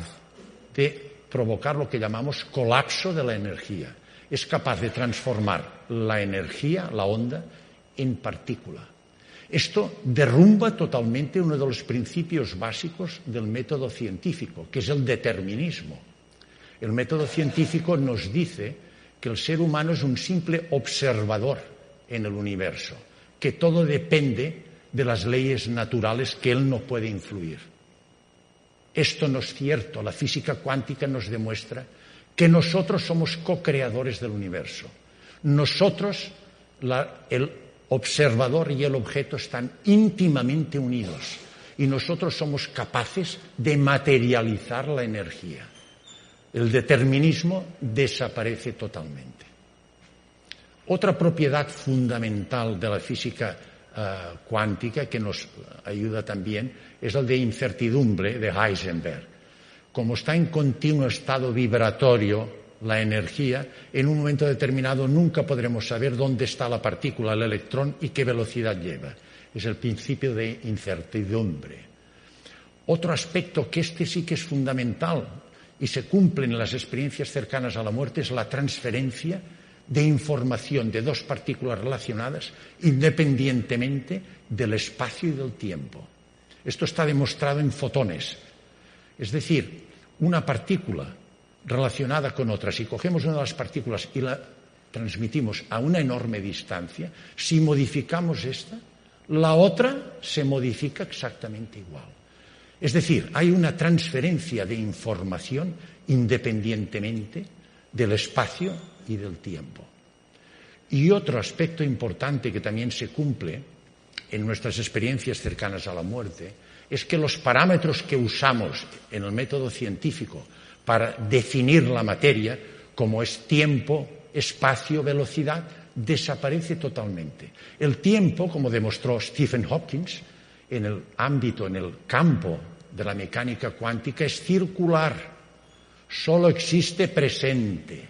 de provocar lo que llamamos colapso de la energía. Es capaz de transformar la energía, la onda, en partícula. Esto derrumba totalmente uno de los principios básicos del método científico, que es el determinismo. El método científico nos dice que el ser humano es un simple observador en el universo, que todo depende de las leyes naturales que él no puede influir. Esto no es cierto. La física cuántica nos demuestra que nosotros somos co-creadores del universo. Nosotros, el observador y el objeto están íntimamente unidos y nosotros somos capaces de materializar la energía. El determinismo desaparece totalmente. Otra propiedad fundamental de la física cuántica que nos ayuda también es el de incertidumbre de Heisenberg. Como está en continuo estado vibratorio la energía, en un momento determinado nunca podremos saber dónde está la partícula, el electrón, y qué velocidad lleva. Es el principio de incertidumbre. Otro aspecto que sí que es fundamental y se cumple en las experiencias cercanas a la muerte es la transferencia de información de dos partículas relacionadas independientemente del espacio y del tiempo. Esto está demostrado en fotones. Es decir, una partícula relacionada con otra, si cogemos una de las partículas y la transmitimos a una enorme distancia, si modificamos esta, la otra se modifica exactamente igual. Es decir, hay una transferencia de información independientemente del espacio y del tiempo. Y otro aspecto importante que también se cumple en nuestras experiencias cercanas a la muerte es que los parámetros que usamos en el método científico para definir la materia, como es tiempo, espacio, velocidad, desaparece totalmente. El tiempo, como demostró Stephen Hawking, en el ámbito, en el campo de la mecánica cuántica, es circular. Solo existe presente.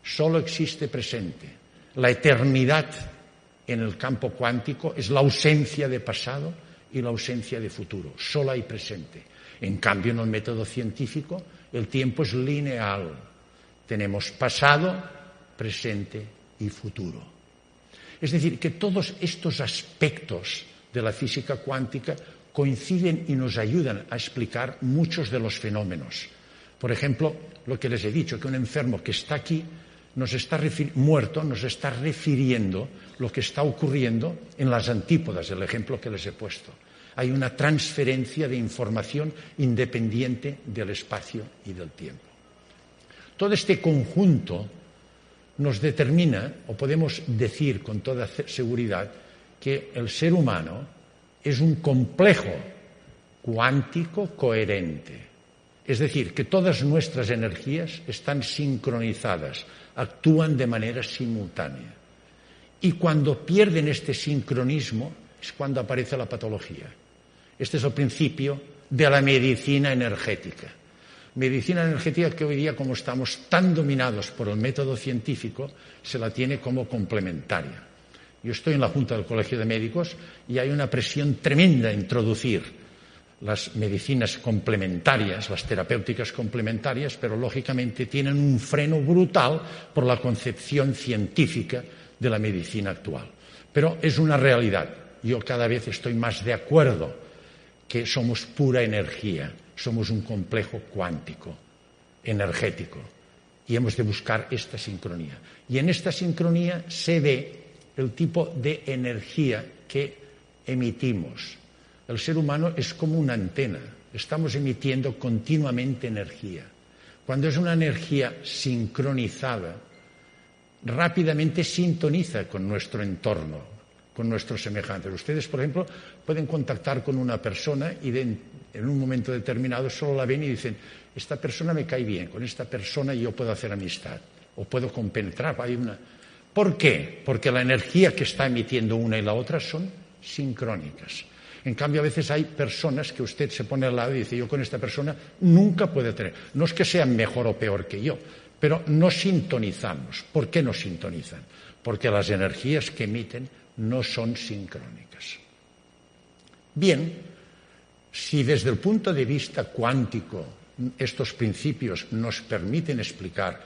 Solo existe presente. La eternidad en el campo cuántico es la ausencia de pasado y la ausencia de futuro. Solo hay presente. En cambio, en el método científico, el tiempo es lineal. Tenemos pasado, presente y futuro. Es decir, que todos estos aspectos de la física cuántica coinciden y nos ayudan a explicar muchos de los fenómenos. Por ejemplo, lo que les he dicho, que un enfermo que está aquí muerto nos está refiriendo lo que está ocurriendo en las antípodas, el ejemplo que les he puesto. Hay una transferencia de información independiente del espacio y del tiempo. Todo este conjunto nos determina, o podemos decir con toda seguridad, que el ser humano es un complejo cuántico coherente. Es decir, que todas nuestras energías están sincronizadas, actúan de manera simultánea. Y cuando pierden este sincronismo es cuando aparece la patología. Este es el principio de la medicina energética. Medicina energética que hoy día, como estamos tan dominados por el método científico, se la tiene como complementaria. Yo estoy en la Junta del Colegio de Médicos y hay una presión tremenda a introducir las medicinas complementarias, las terapéuticas complementarias, pero lógicamente tienen un freno brutal por la concepción científica de la medicina actual. Pero es una realidad. Yo cada vez estoy más de acuerdo que somos pura energía, somos un complejo cuántico, energético, y hemos de buscar esta sincronía. Y en esta sincronía se ve el tipo de energía que emitimos. El ser humano es como una antena, estamos emitiendo continuamente energía. Cuando es una energía sincronizada, rápidamente sintoniza con nuestro entorno, con nuestros semejantes. Ustedes, por ejemplo, pueden contactar con una persona y en un momento determinado solo la ven y dicen, esta persona me cae bien, con esta persona yo puedo hacer amistad o puedo compenetrar. ¿Por qué? Porque la energía que está emitiendo una y la otra son sincrónicas. En cambio, a veces hay personas que usted se pone al lado y dice, yo con esta persona nunca puedo tener. No es que sean mejor o peor que yo, pero no sintonizamos. ¿Por qué no sintonizan? Porque las energías que emiten no son sincrónicas. Bien, si desde el punto de vista cuántico estos principios nos permiten explicar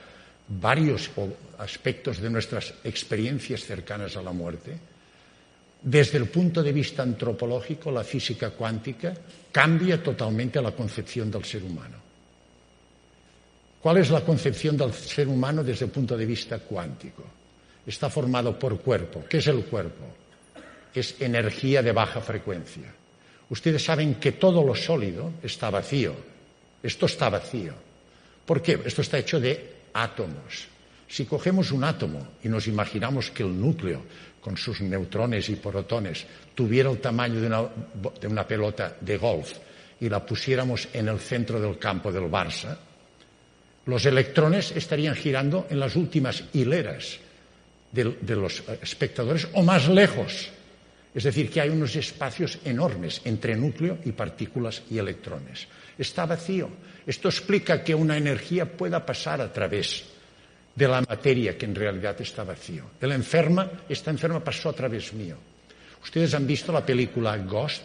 varios aspectos de nuestras experiencias cercanas a la muerte, desde el punto de vista antropológico, la física cuántica cambia totalmente la concepción del ser humano. ¿Cuál es la concepción del ser humano desde el punto de vista cuántico? Está formado por cuerpo. ¿Qué es el cuerpo? Es energía de baja frecuencia. Ustedes saben que todo lo sólido está vacío. Esto está vacío. ¿Por qué? Esto está hecho de átomos. Si cogemos un átomo y nos imaginamos que el núcleo, con sus neutrones y protones, tuviera el tamaño de una pelota de golf y la pusiéramos en el centro del campo del Barça, los electrones estarían girando en las últimas hileras de los espectadores o más lejos. Es decir, que hay unos espacios enormes entre núcleo y partículas y electrones. Está vacío. Esto explica que una energía pueda pasar a través de la materia que en realidad está vacío. Esta enferma pasó a través mío. Ustedes han visto la película Ghost,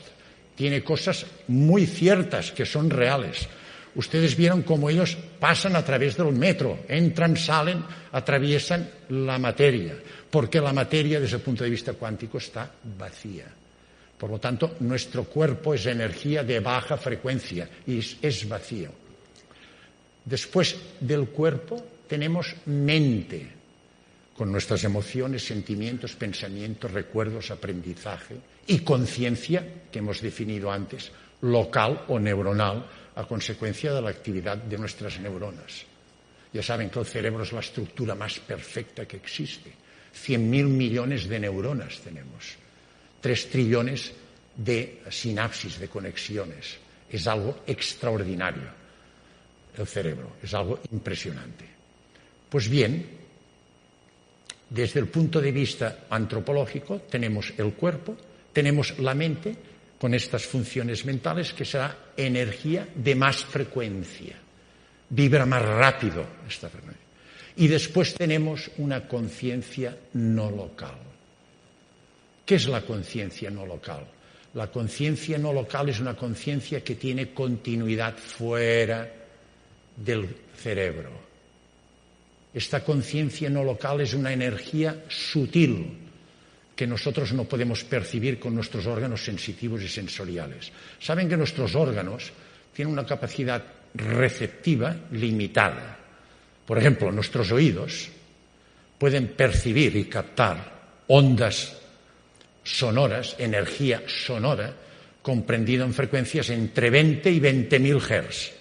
tiene cosas muy ciertas que son reales. Ustedes vieron cómo ellos pasan a través del metro, entran, salen, atraviesan la materia, porque la materia desde el punto de vista cuántico está vacía. Por lo tanto, nuestro cuerpo es energía de baja frecuencia y es vacío. Después del cuerpo tenemos mente, con nuestras emociones, sentimientos, pensamientos, recuerdos, aprendizaje y conciencia, que hemos definido antes, local o neuronal, a consecuencia de la actividad de nuestras neuronas. Ya saben que el cerebro es la estructura más perfecta que existe. 100.000 millones de neuronas tenemos. 3 trillones de sinapsis, de conexiones. Es algo extraordinario el cerebro, es algo impresionante. Pues bien, desde el punto de vista antropológico tenemos el cuerpo, tenemos la mente con estas funciones mentales que será energía de más frecuencia, vibra más rápido esta frecuencia. Y después tenemos una conciencia no local. ¿Qué es la conciencia no local? La conciencia no local es una conciencia que tiene continuidad fuera del cerebro. Esta conciencia no local es una energía sutil que nosotros no podemos percibir con nuestros órganos sensitivos y sensoriales. Saben que nuestros órganos tienen una capacidad receptiva limitada. Por ejemplo, nuestros oídos pueden percibir y captar ondas sonoras, energía sonora, comprendida en frecuencias entre 20 y 20.000 Hz.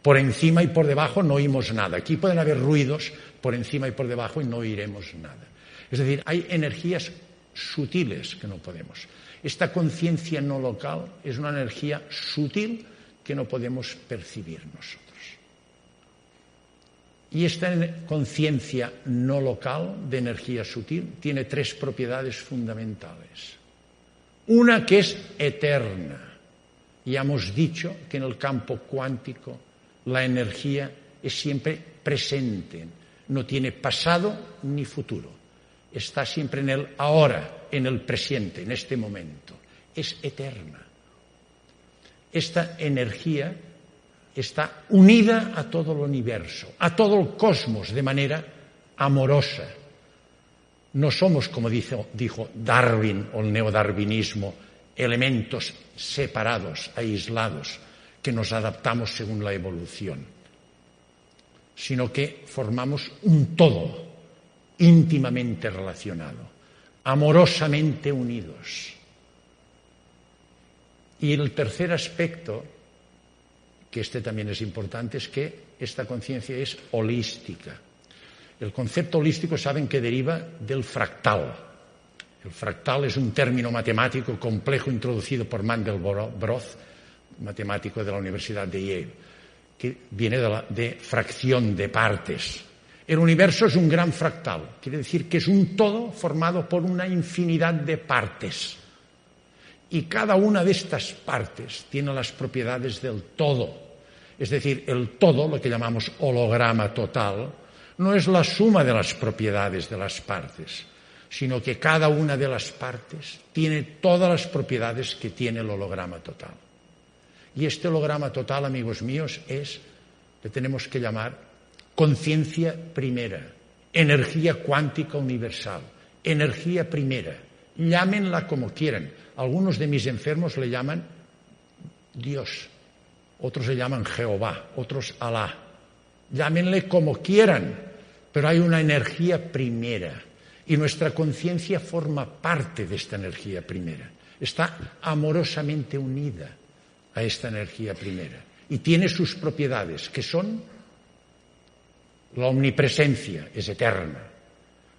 Por encima y por debajo no oímos nada. Aquí pueden haber ruidos por encima y por debajo y no oiremos nada. Es decir, hay energías sutiles que no podemos. Esta conciencia no local es una energía sutil que no podemos percibir nosotros. Y esta conciencia no local de energía sutil tiene 3 propiedades fundamentales. Una que es eterna. Ya hemos dicho que en el campo cuántico la energía es siempre presente, no tiene pasado ni futuro. Está siempre en el ahora, en el presente, en este momento. Es eterna. Esta energía está unida a todo el universo, a todo el cosmos, de manera amorosa. No somos, como dijo Darwin o el neodarwinismo, elementos separados, aislados, que nos adaptamos según la evolución, sino que formamos un todo íntimamente relacionado, amorosamente unidos. Y el tercer aspecto que este también es importante, es que esta conciencia es holística. El concepto holístico saben que deriva del fractal. El fractal es un término matemático complejo introducido por Mandelbrot, matemático de la Universidad de Yale, que viene de fracción de partes. El universo es un gran fractal, quiere decir que es un todo formado por una infinidad de partes. Y cada una de estas partes tiene las propiedades del todo. Es decir, el todo, lo que llamamos holograma total, no es la suma de las propiedades de las partes, sino que cada una de las partes tiene todas las propiedades que tiene el holograma total. Y este holograma total, amigos míos, le tenemos que llamar conciencia primera, energía cuántica universal, energía primera. Llámenla como quieran. Algunos de mis enfermos le llaman Dios, otros le llaman Jehová, otros Alá. Llámenle como quieran, pero hay una energía primera y nuestra conciencia forma parte de esta energía primera. Está amorosamente unida a esta energía primera y tiene sus propiedades, que son la omnipresencia, es eterna,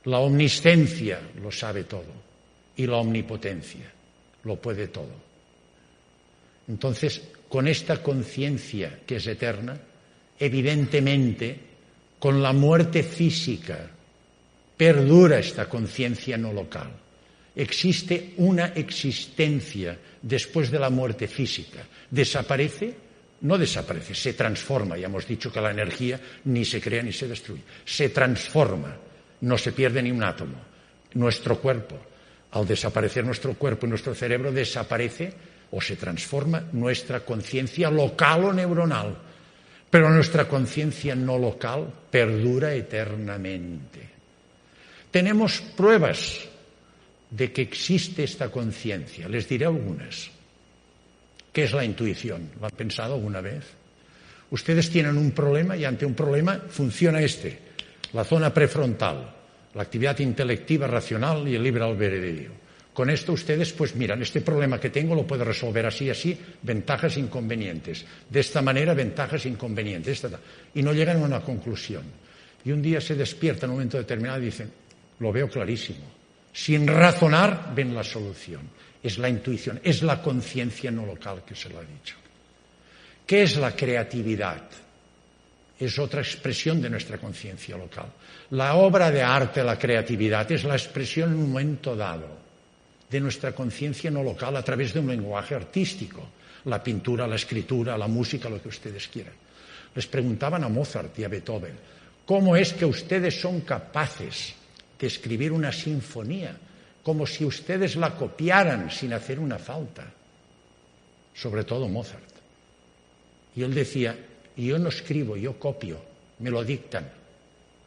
la omniscencia lo sabe todo y la omnipotencia lo puede todo. Entonces, con esta conciencia que es eterna, evidentemente, con la muerte física, perdura esta conciencia no local. Existe una existencia después de la muerte física. ¿Desaparece? No desaparece, se transforma. Ya hemos dicho que la energía ni se crea ni se destruye. Se transforma, no se pierde ni un átomo. Nuestro cuerpo, al desaparecer nuestro cuerpo y nuestro cerebro, desaparece o se transforma nuestra conciencia local o neuronal. Pero nuestra conciencia no local perdura eternamente. Tenemos pruebas de que existe esta conciencia. Les diré algunas. ¿Qué es la intuición? ¿Lo han pensado alguna vez? Ustedes tienen un problema y ante un problema funciona la zona prefrontal, la actividad intelectiva, racional y el libre albedrío. Con esto ustedes, pues miran, este problema que tengo lo puedo resolver así, así, ventajas, inconvenientes. De esta manera, ventajas, inconvenientes. Y no llegan a una conclusión. Y un día se despiertan en un momento determinado y dicen, lo veo clarísimo. Sin razonar, ven la solución. Es la intuición, es la conciencia no local que se lo ha dicho. ¿Qué es la creatividad? Es otra expresión de nuestra conciencia local. La obra de arte, la creatividad, es la expresión en un momento dado de nuestra conciencia no local a través de un lenguaje artístico. La pintura, la escritura, la música, lo que ustedes quieran. Les preguntaban a Mozart y a Beethoven, ¿cómo es que ustedes son capaces de escribir una sinfonía como si ustedes la copiaran sin hacer una falta? Sobre todo Mozart. Y él decía, yo no escribo, yo copio, me lo dictan.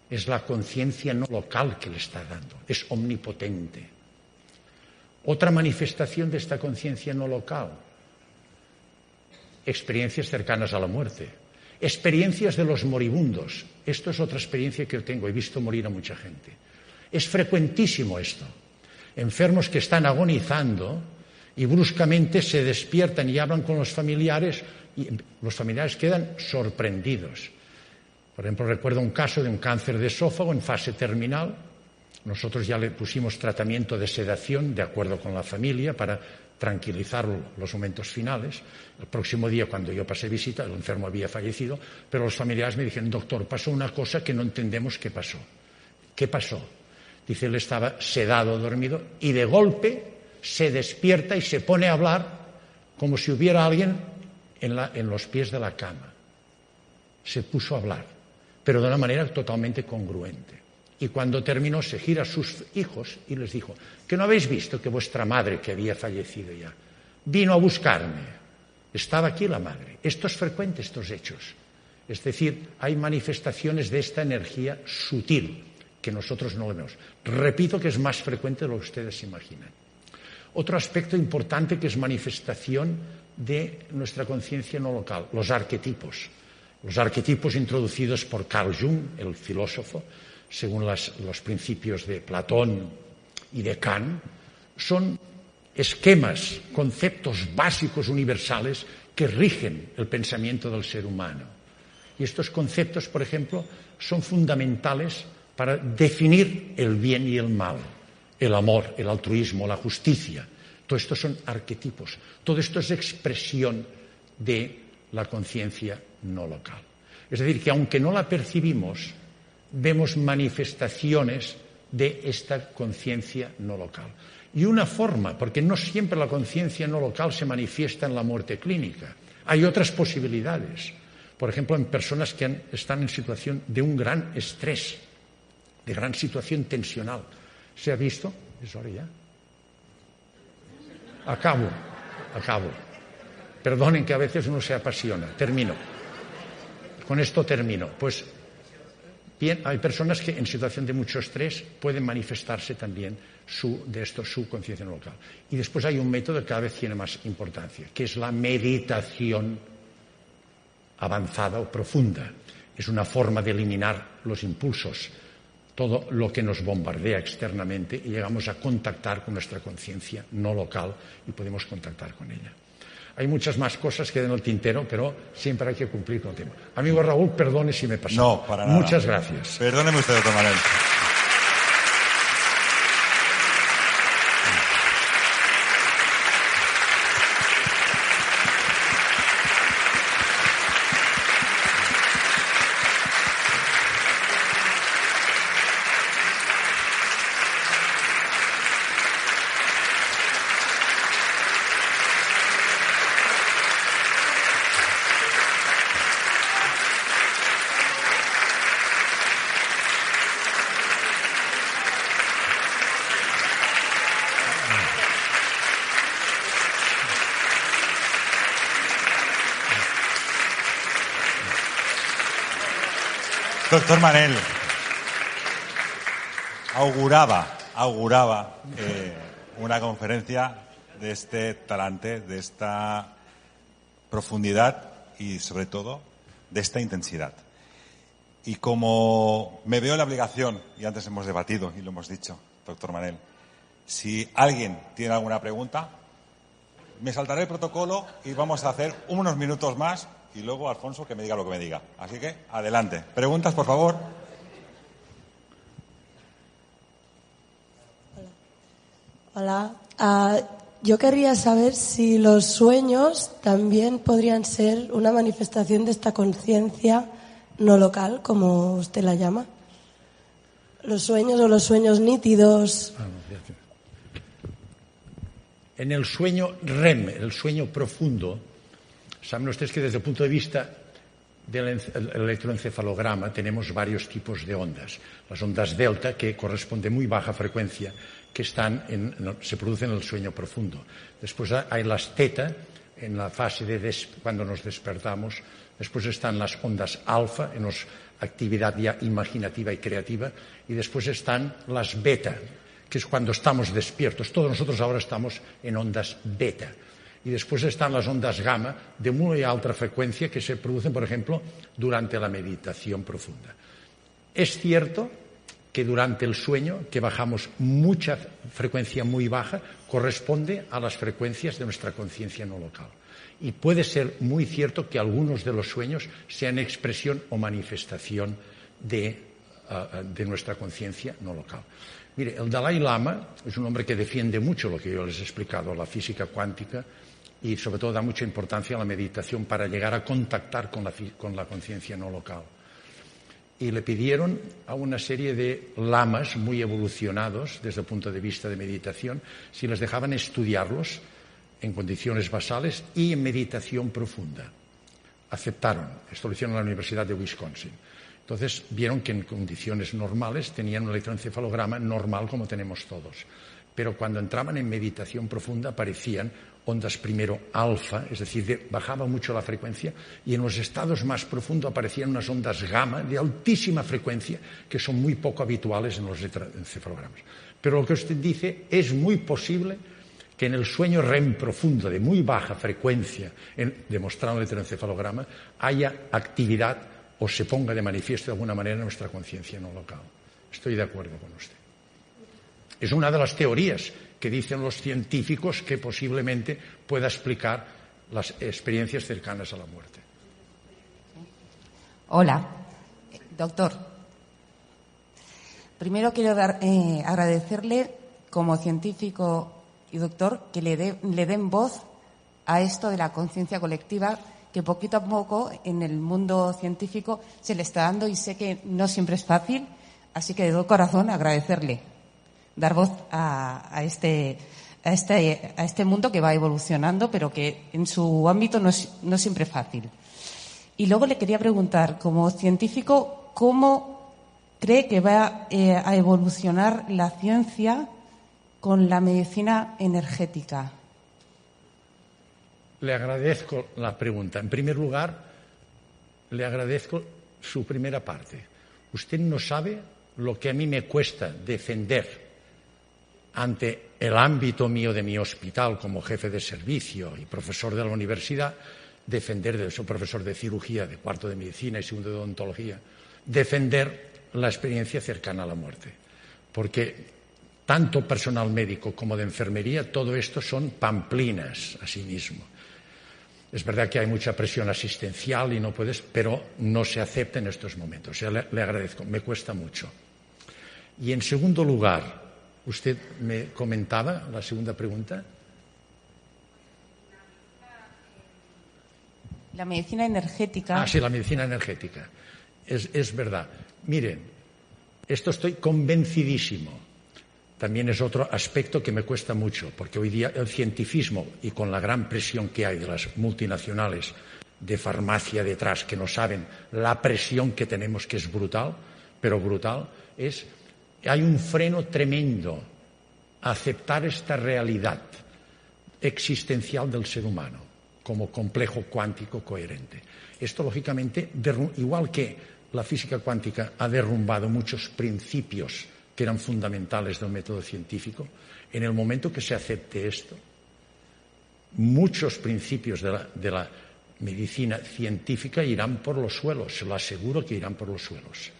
Es la conciencia no local que le está dando, es omnipotente. Otra manifestación de esta conciencia no local, experiencias cercanas a la muerte, experiencias de los moribundos. Esto es otra experiencia que yo tengo, he visto morir a mucha gente. Es frecuentísimo esto. Enfermos que están agonizando y bruscamente se despiertan y hablan con los familiares y los familiares quedan sorprendidos. Por ejemplo, recuerdo un caso de un cáncer de esófago en fase terminal. Nosotros ya le pusimos tratamiento de sedación de acuerdo con la familia para tranquilizar los momentos finales. El próximo día, cuando yo pasé visita, el enfermo había fallecido, pero los familiares me dijeron, doctor, pasó una cosa que no entendemos qué pasó. ¿Qué pasó? Dice, él estaba sedado, dormido, y de golpe se despierta y se pone a hablar como si hubiera alguien en los pies de la cama. Se puso a hablar, pero de una manera totalmente congruente. Y cuando terminó, se gira a sus hijos y les dijo, ¿que no habéis visto que vuestra madre, que había fallecido ya, vino a buscarme? Estaba aquí la madre. Esto es frecuente, estos hechos. Es decir, hay manifestaciones de esta energía sutil que nosotros no lo vemos. Repito que es más frecuente de lo que ustedes se imaginan. Otro aspecto importante que es manifestación de nuestra conciencia no local, los arquetipos. Los arquetipos introducidos por Carl Jung, el filósofo, según los principios de Platón y de Kant, son esquemas, conceptos básicos universales que rigen el pensamiento del ser humano. Y estos conceptos, por ejemplo, son fundamentales para definir el bien y el mal, el amor, el altruismo, la justicia. Todo esto son arquetipos. Todo esto es expresión de la conciencia no local. Es decir, que aunque no la percibimos, vemos manifestaciones de esta conciencia no local. Y una forma, porque no siempre la conciencia no local se manifiesta en la muerte clínica. Hay otras posibilidades. Por ejemplo, en personas que están en situación de un gran estrés, de gran situación tensional. ¿Se ha visto? ¿Es hora ya? Acabo. Perdonen que a veces uno se apasiona. Termino. Con esto termino. Pues bien, hay personas que en situación de mucho estrés pueden manifestarse también su conciencia no local. Y después hay un método que cada vez tiene más importancia, que es la meditación avanzada o profunda. Es una forma de eliminar los impulsos, todo lo que nos bombardea externamente, y llegamos a contactar con nuestra conciencia no local y podemos contactar con ella. Hay muchas más cosas que den el tintero, pero siempre hay que cumplir con el tiempo. Amigo Raúl, perdone si me he pasado. No, para nada. Muchas gracias. Perdóneme usted, doctor Manel. Doctor Manel, auguraba una conferencia de este talante, de esta profundidad y, sobre todo, de esta intensidad. Y como me veo en la obligación, y antes hemos debatido y lo hemos dicho, doctor Manel, si alguien tiene alguna pregunta, me saltaré el protocolo y vamos a hacer unos minutos más. Y luego, Alfonso, que me diga lo que me diga. Así que, adelante. ¿Preguntas, por favor? Hola. Yo querría saber si los sueños también podrían ser una manifestación de esta conciencia no local, como usted la llama. Los sueños o los sueños nítidos. En el sueño REM, el sueño profundo, saben ustedes que desde el punto de vista del electroencefalograma tenemos varios tipos de ondas. Las ondas delta, que corresponden a muy baja frecuencia, que se producen en el sueño profundo. Después hay las teta, en la fase cuando nos despertamos. Después están las ondas alfa, en la actividad ya imaginativa y creativa. Y después están las beta, que es cuando estamos despiertos. Todos nosotros ahora estamos en ondas beta. Y después están las ondas gamma de muy alta frecuencia que se producen, por ejemplo, durante la meditación profunda. Es cierto que durante el sueño, que bajamos mucha frecuencia muy baja, corresponde a las frecuencias de nuestra conciencia no local. Y puede ser muy cierto que algunos de los sueños sean expresión o manifestación de nuestra conciencia no local. Mire, el Dalai Lama es un hombre que defiende mucho lo que yo les he explicado, la física cuántica, y sobre todo da mucha importancia a la meditación para llegar a contactar con la conciencia no local. Y le pidieron a una serie de lamas muy evolucionados desde el punto de vista de meditación si les dejaban estudiarlos en condiciones basales y en meditación profunda. Aceptaron. Esto lo hicieron en la Universidad de Wisconsin. Entonces vieron que en condiciones normales tenían un electroencefalograma normal como tenemos todos. Pero cuando entraban en meditación profunda aparecían ondas primero alfa, es decir, bajaba mucho la frecuencia, y en los estados más profundos aparecían unas ondas gamma de altísima frecuencia que son muy poco habituales en los encefalogramas. Pero lo que usted dice es muy posible que en el sueño REM profundo de muy baja frecuencia, demostrado en el electroencefalograma, haya actividad o se ponga de manifiesto de alguna manera nuestra conciencia no local. Estoy de acuerdo con usted. Es una de las teorías que dicen los científicos que posiblemente pueda explicar las experiencias cercanas a la muerte. Hola, doctor. Primero quiero agradecerle como científico y doctor que le den voz a esto de la conciencia colectiva que poquito a poco en el mundo científico se le está dando, y sé que no siempre es fácil, así que de todo corazón agradecerle, dar voz a este mundo que va evolucionando, pero que en su ámbito no es siempre fácil. Y luego le quería preguntar, como científico, ¿cómo cree que va a evolucionar la ciencia con la medicina energética? Le agradezco la pregunta. En primer lugar, le agradezco su primera parte. Usted no sabe lo que a mí me cuesta defender ante el ámbito mío de mi hospital como jefe de servicio y profesor de la universidad, soy profesor de cirugía de cuarto de medicina y segundo de odontología, defender la experiencia cercana a la muerte. Porque tanto personal médico como de enfermería, todo esto son pamplinas a sí mismo. Es verdad que hay mucha presión asistencial y no puedes, pero no se acepta en estos momentos. O sea, le agradezco, me cuesta mucho. Y en segundo lugar, usted me comentaba la segunda pregunta. La medicina energética. Sí, la medicina energética. Es verdad. Miren, esto estoy convencidísimo. También es otro aspecto que me cuesta mucho, porque hoy día el cientifismo, y con la gran presión que hay de las multinacionales de farmacia detrás, que no saben la presión que tenemos, que es brutal, pero brutal, hay un freno tremendo a aceptar esta realidad existencial del ser humano como complejo cuántico coherente. Esto, lógicamente, igual que la física cuántica ha derrumbado muchos principios que eran fundamentales del método científico, en el momento que se acepte esto, muchos principios de la medicina científica irán por los suelos, se lo aseguro que irán por los suelos.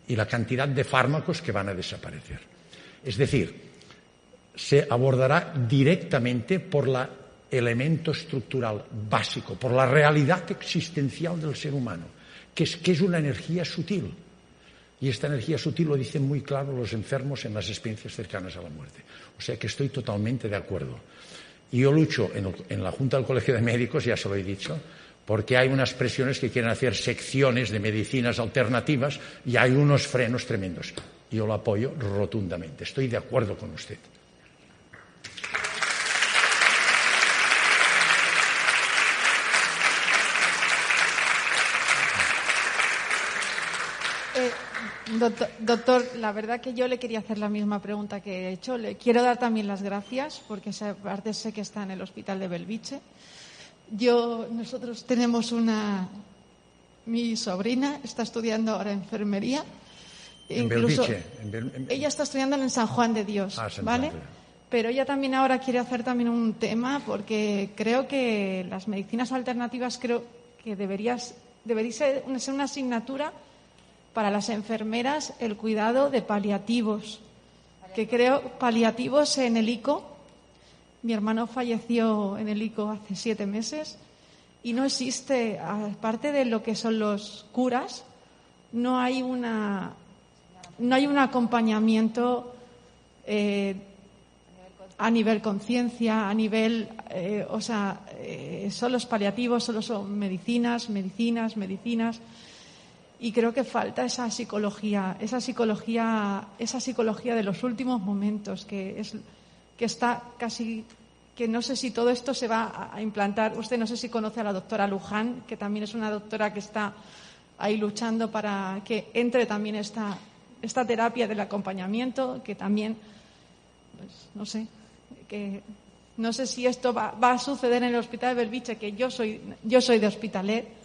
Y la cantidad de fármacos que van a desaparecer. Es decir, se abordará directamente por el elemento estructural básico, por la realidad existencial del ser humano, que es una energía sutil. Y esta energía sutil lo dicen muy claro los enfermos en las experiencias cercanas a la muerte. O sea que estoy totalmente de acuerdo. Y yo lucho en la Junta del Colegio de Médicos, ya se lo he dicho, porque hay unas presiones que quieren hacer secciones de medicinas alternativas y hay unos frenos tremendos. Yo lo apoyo rotundamente. Estoy de acuerdo con usted. Doctor, la verdad que yo le quería hacer la misma pregunta que he hecho. Le quiero dar también las gracias porque aparte sé que está en el hospital de Belviche. Nosotros tenemos mi sobrina está estudiando ahora enfermería. Incluso ella está estudiando en San Juan de Dios, ¿vale? Pero ella también ahora quiere hacer también un tema porque creo que las medicinas alternativas debería ser una asignatura para las enfermeras, el cuidado de paliativos, que creo paliativos en el ICO. Mi hermano falleció en el ICO hace 7 meses y no existe, aparte de lo que son los curas, no hay un acompañamiento a nivel conciencia, a nivel, son los paliativos, solo son medicinas. Y creo que falta esa psicología de los últimos momentos, que está casi, que no sé si todo esto se va a implantar. Usted no sé si conoce a la doctora Luján, que también es una doctora que está ahí luchando para que entre también esta terapia del acompañamiento, que también, pues, no sé si esto va a suceder en el Hospital de Belviche, que yo soy de Hospitalet.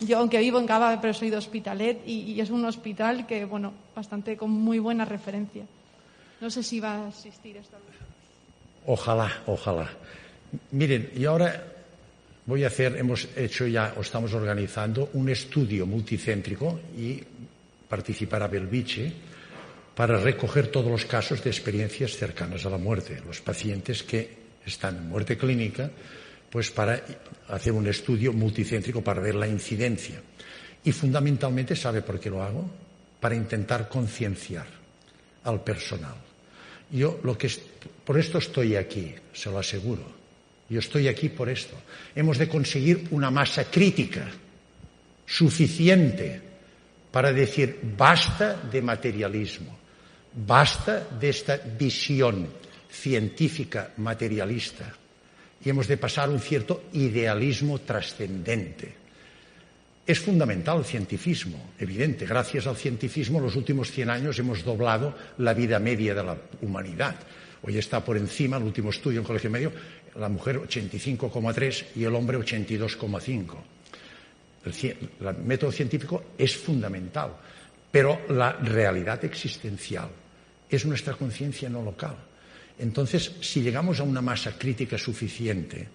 Yo, aunque vivo en Cava, pero soy de Hospitalet y es un hospital que, bastante con muy buena referencia. No sé si va a existir esto. Ojalá. Miren, y ahora hemos hecho ya, o estamos organizando un estudio multicéntrico y participará Belviche para recoger todos los casos de experiencias cercanas a la muerte, los pacientes que están en muerte clínica pues para hacer un estudio multicéntrico para ver la incidencia. Y fundamentalmente, ¿sabe por qué lo hago? Para intentar concienciar al personal. Por esto estoy aquí, se lo aseguro. Yo estoy aquí por esto. Hemos de conseguir una masa crítica suficiente para decir basta de materialismo, basta de esta visión científica materialista y hemos de pasar a un cierto idealismo trascendente. Es fundamental el cientifismo, evidente. Gracias al cientifismo, los últimos 100 años hemos doblado la vida media de la humanidad. Hoy está por encima, el último estudio en colegio medio, la mujer 85,3 y el hombre 82,5. El método científico es fundamental, pero la realidad existencial es nuestra conciencia no local. Entonces, si llegamos a una masa crítica suficiente,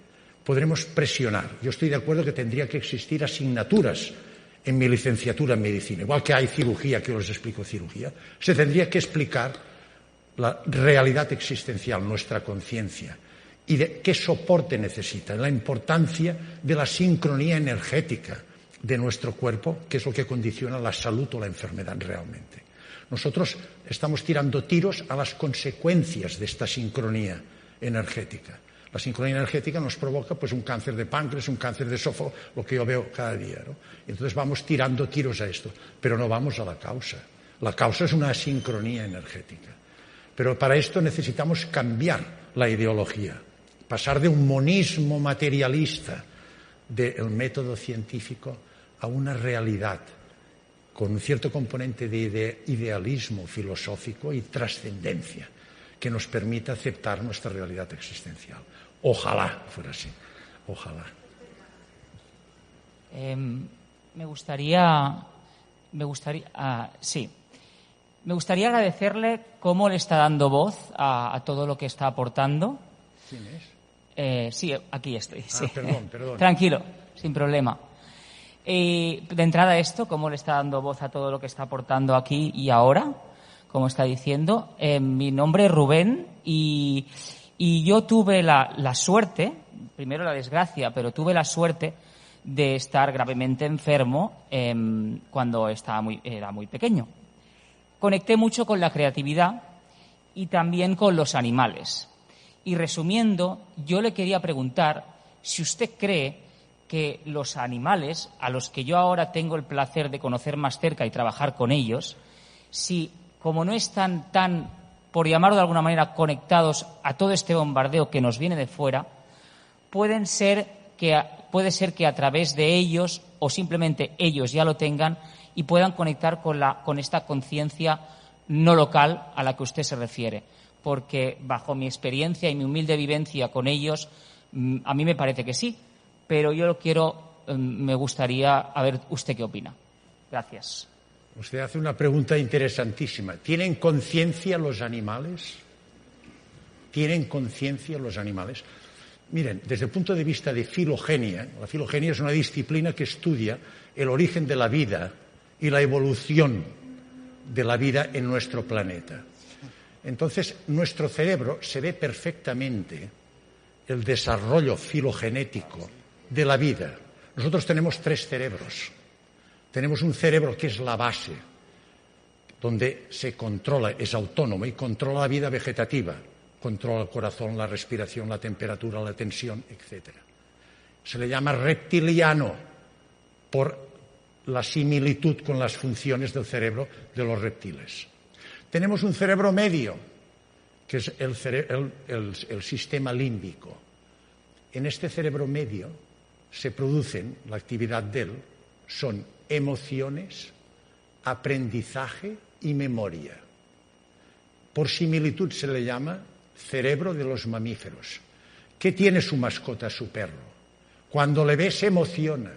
podremos presionar. Yo estoy de acuerdo que tendría que existir asignaturas en mi licenciatura en medicina. Igual que hay cirugía, que yo les explico cirugía, se tendría que explicar la realidad existencial, nuestra conciencia, y de qué soporte necesita, la importancia de la sincronía energética de nuestro cuerpo, que es lo que condiciona la salud o la enfermedad realmente. Nosotros estamos tirando tiros a las consecuencias de esta sincronía energética. La sincronía energética nos provoca pues un cáncer de páncreas, un cáncer de esófago, lo que yo veo cada día, ¿no? Entonces vamos tirando tiros a esto, pero no vamos a la causa. La causa es una asincronía energética. Pero para esto necesitamos cambiar la ideología, pasar de un monismo materialista del método científico a una realidad con un cierto componente de idealismo filosófico y trascendencia que nos permita aceptar nuestra realidad existencial. Ojalá fuera así, ojalá. Me gustaría agradecerle cómo le está dando voz a todo lo que está aportando. ¿Quién es? Sí, aquí estoy. Sí. Perdón. Tranquilo, sin problema. De entrada cómo le está dando voz a todo lo que está aportando aquí y ahora, como está diciendo. Mi nombre es Rubén y yo tuve la suerte, primero la desgracia, pero tuve la suerte de estar gravemente enfermo cuando era muy pequeño. Conecté mucho con la creatividad y también con los animales. Y resumiendo, yo le quería preguntar si usted cree que los animales, a los que yo ahora tengo el placer de conocer más cerca y trabajar con ellos, si como no están tan, por llamarlo de alguna manera, conectados a todo este bombardeo que nos viene de fuera, puede ser que a través de ellos o simplemente ellos ya lo tengan y puedan conectar con esta conciencia no local a la que usted se refiere. Porque bajo mi experiencia y mi humilde vivencia con ellos, a mí me parece que sí, pero me gustaría a ver usted qué opina. Gracias. Usted hace una pregunta interesantísima. ¿Tienen conciencia los animales? ¿Tienen conciencia los animales? Miren, desde el punto de vista de filogenia, la filogenia es una disciplina que estudia el origen de la vida y la evolución de la vida en nuestro planeta. Entonces, nuestro cerebro se ve perfectamente el desarrollo filogenético de la vida. Nosotros tenemos 3 cerebros. Tenemos un cerebro que es la base, donde se controla, es autónomo y controla la vida vegetativa, controla el corazón, la respiración, la temperatura, la tensión, etc. Se le llama reptiliano por la similitud con las funciones del cerebro de los reptiles. Tenemos un cerebro medio, que es el sistema límbico. En este cerebro medio se producen, la actividad de él, son emociones, aprendizaje y memoria. Por similitud se le llama cerebro de los mamíferos. ¿Qué tiene su mascota, su perro? Cuando le ve se emociona.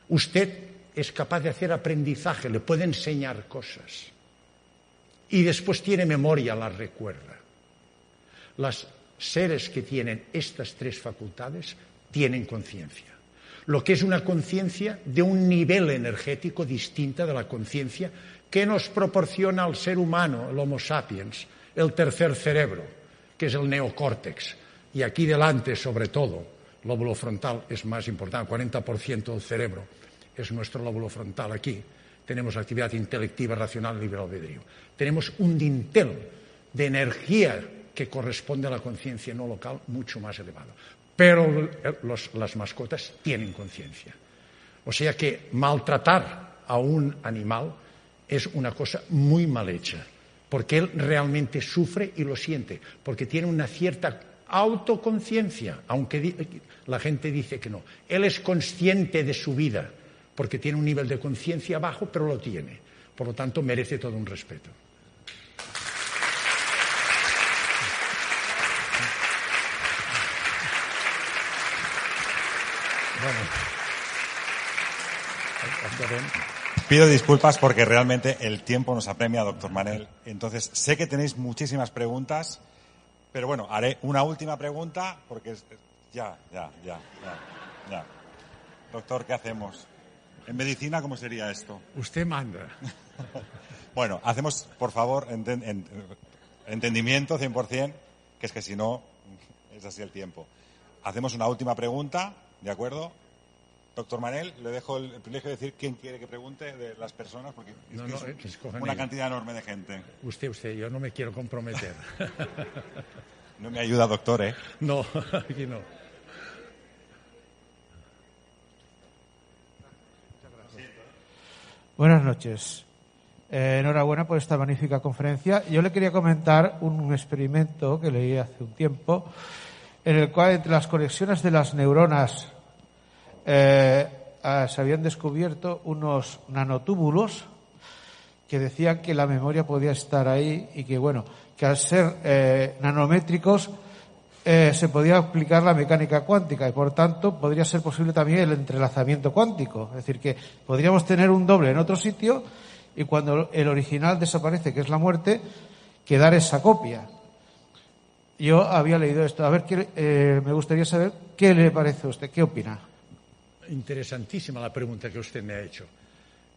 Usted es capaz de hacer aprendizaje, le puede enseñar cosas. Y después tiene memoria, las recuerda. Los seres que tienen estas 3 facultades tienen conciencia. Lo que es una conciencia de un nivel energético distinta de la conciencia que nos proporciona al ser humano, el Homo sapiens, el tercer cerebro, que es el neocórtex. Y aquí delante, sobre todo, lóbulo frontal es más importante, 40% del cerebro es nuestro lóbulo frontal aquí. Tenemos actividad intelectiva, racional, libre albedrío. Tenemos un dintel de energía que corresponde a la conciencia no local mucho más elevado. Pero las mascotas tienen conciencia. O sea que maltratar a un animal es una cosa muy mal hecha, porque él realmente sufre y lo siente, porque tiene una cierta autoconciencia, aunque la gente dice que no. Él es consciente de su vida, porque tiene un nivel de conciencia bajo, pero lo tiene. Por lo tanto, merece todo un respeto. Bueno. Pido disculpas porque realmente el tiempo nos apremia, doctor Manel. Entonces, sé que tenéis muchísimas preguntas, pero bueno, haré una última pregunta porque ya. Doctor, ¿qué hacemos? En medicina, ¿cómo sería esto? Usted manda. Bueno, hacemos, por favor, entendimiento 100%, que es que si no, es así el tiempo. Hacemos una última pregunta, ¿de acuerdo? Doctor Manel, le dejo el privilegio de decir quién quiere que pregunte de las personas, porque es una cantidad enorme de gente. Usted, yo no me quiero comprometer. No me ayuda, doctor, ¿eh? No, aquí no. Buenas noches. Enhorabuena por esta magnífica conferencia. Yo le quería comentar un experimento que leí hace un tiempo, en el cual entre las conexiones de las neuronas se habían descubierto unos nanotúbulos que decían que la memoria podía estar ahí y que, bueno, que al ser nanométricos se podía aplicar la mecánica cuántica y, por tanto, podría ser posible también el entrelazamiento cuántico. Es decir, que podríamos tener un doble en otro sitio y cuando el original desaparece, que es la muerte, quedar esa copia. Yo había leído esto. A ver, me gustaría saber qué le parece a usted, qué opina. Interesantísima la pregunta que usted me ha hecho.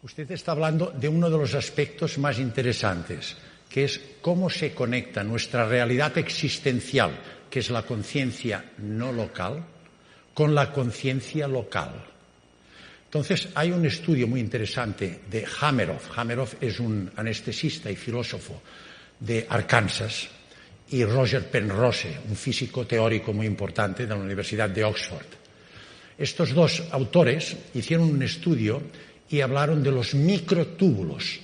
Usted está hablando de uno de los aspectos más interesantes, que es cómo se conecta nuestra realidad existencial, que es la conciencia no local, con la conciencia local. Entonces, hay un estudio muy interesante de Hameroff. Hameroff es un anestesista y filósofo de Arkansas, y Roger Penrose, un físico teórico muy importante de la Universidad de Oxford. Estos dos autores hicieron un estudio y hablaron de los microtúbulos.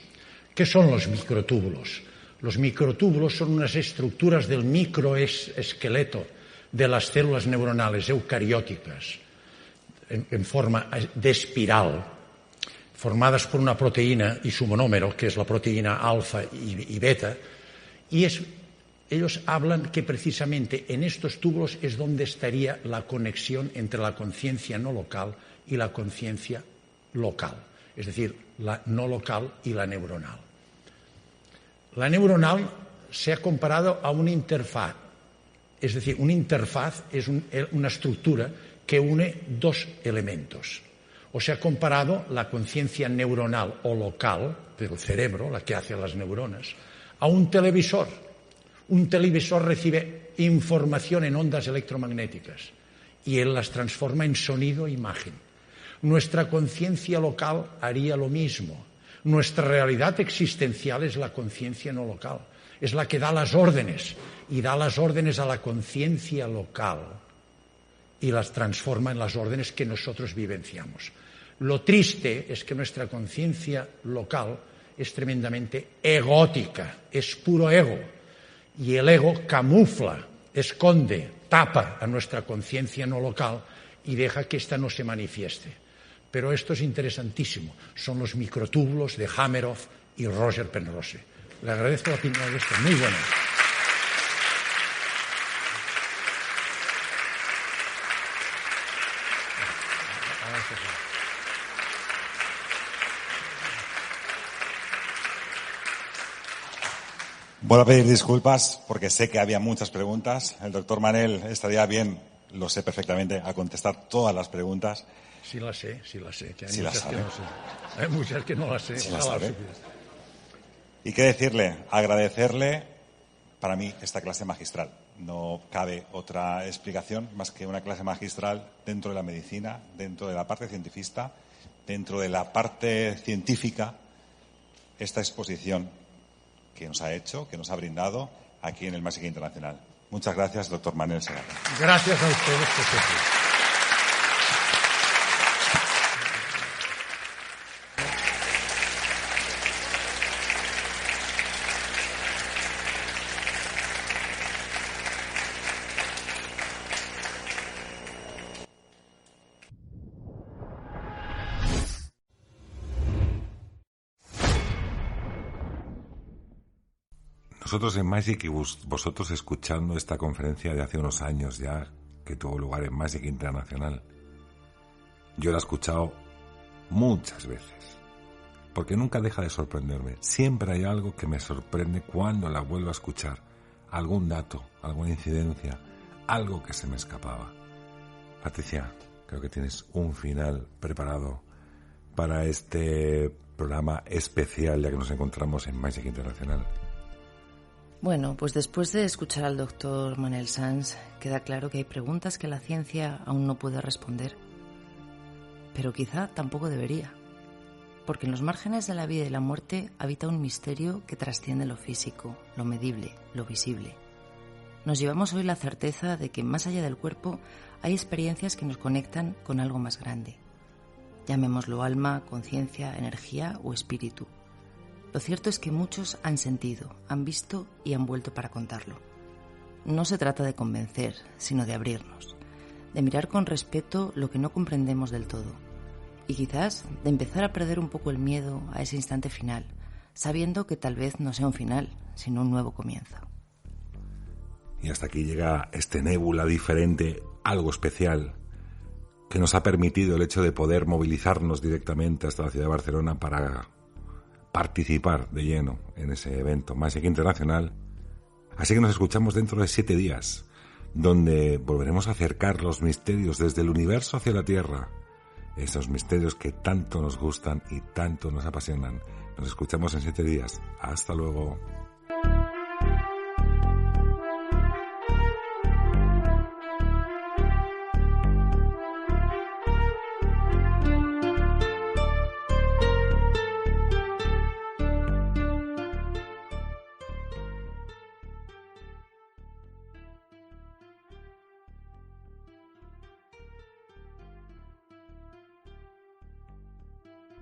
¿Qué son los microtúbulos? Los microtúbulos son unas estructuras del microesqueleto de las células neuronales eucarióticas en forma de espiral, formadas por una proteína y su monómero, que es la proteína alfa y beta, y ellos hablan que precisamente en estos túbulos es donde estaría la conexión entre la conciencia no local y la conciencia local, es decir, la no local y la neuronal. La neuronal se ha comparado a una interfaz, es decir, una interfaz es una estructura que une dos elementos. O se ha comparado la conciencia neuronal o local del cerebro, la que hace las neuronas, a un televisor. Un televisor recibe información en ondas electromagnéticas y él las transforma en sonido e imagen. Nuestra conciencia local haría lo mismo. Nuestra realidad existencial es la conciencia no local. Es la que da las órdenes y da las órdenes a la conciencia local y las transforma en las órdenes que nosotros vivenciamos. Lo triste es que nuestra conciencia local es tremendamente egótica, es puro ego. Y el ego camufla, esconde, tapa a nuestra conciencia no local y deja que ésta no se manifieste. Pero esto es interesantísimo. Son los microtúbulos de Hameroff y Roger Penrose. Le agradezco la opinión de esto. Muy buena. Vuelvo a pedir disculpas porque sé que había muchas preguntas. El doctor Manel estaría bien, lo sé perfectamente, a contestar todas las preguntas. Sí las sé. Que hay sí muchas que no sé. Hay muchas que no las sé. Sí las sabe. Y qué decirle, agradecerle para mí esta clase magistral. No cabe otra explicación más que una clase magistral dentro de la medicina, dentro de la parte científica, dentro de la parte científica, esta exposición que nos ha hecho, que nos ha brindado aquí en el Másica Internacional. Muchas gracias, doctor Manel Segarra. Gracias a ustedes por su tiempo. Nosotros en Magic y vosotros escuchando esta conferencia de hace unos años ya, que tuvo lugar en Magic Internacional, yo la he escuchado muchas veces, porque nunca deja de sorprenderme. Siempre hay algo que me sorprende cuando la vuelvo a escuchar. Algún dato, alguna incidencia, algo que se me escapaba. Patricia, creo que tienes un final preparado para este programa especial ya que nos encontramos en Magic Internacional. Bueno, pues después de escuchar al doctor Manel Sanz, queda claro que hay preguntas que la ciencia aún no puede responder. Pero quizá tampoco debería. Porque en los márgenes de la vida y la muerte habita un misterio que trasciende lo físico, lo medible, lo visible. Nos llevamos hoy la certeza de que más allá del cuerpo hay experiencias que nos conectan con algo más grande. Llamémoslo alma, conciencia, energía o espíritu. Lo cierto es que muchos han sentido, han visto y han vuelto para contarlo. No se trata de convencer, sino de abrirnos, de mirar con respeto lo que no comprendemos del todo y quizás de empezar a perder un poco el miedo a ese instante final, sabiendo que tal vez no sea un final, sino un nuevo comienzo. Y hasta aquí llega este Nébula diferente, algo especial, que nos ha permitido el hecho de poder movilizarnos directamente hasta la ciudad de Barcelona para participar de lleno en ese evento Magic Internacional. Así que nos escuchamos dentro de 7 días, donde volveremos a acercar los misterios desde el universo hacia la Tierra, esos misterios que tanto nos gustan y tanto nos apasionan. Nos escuchamos en 7 días. Hasta luego.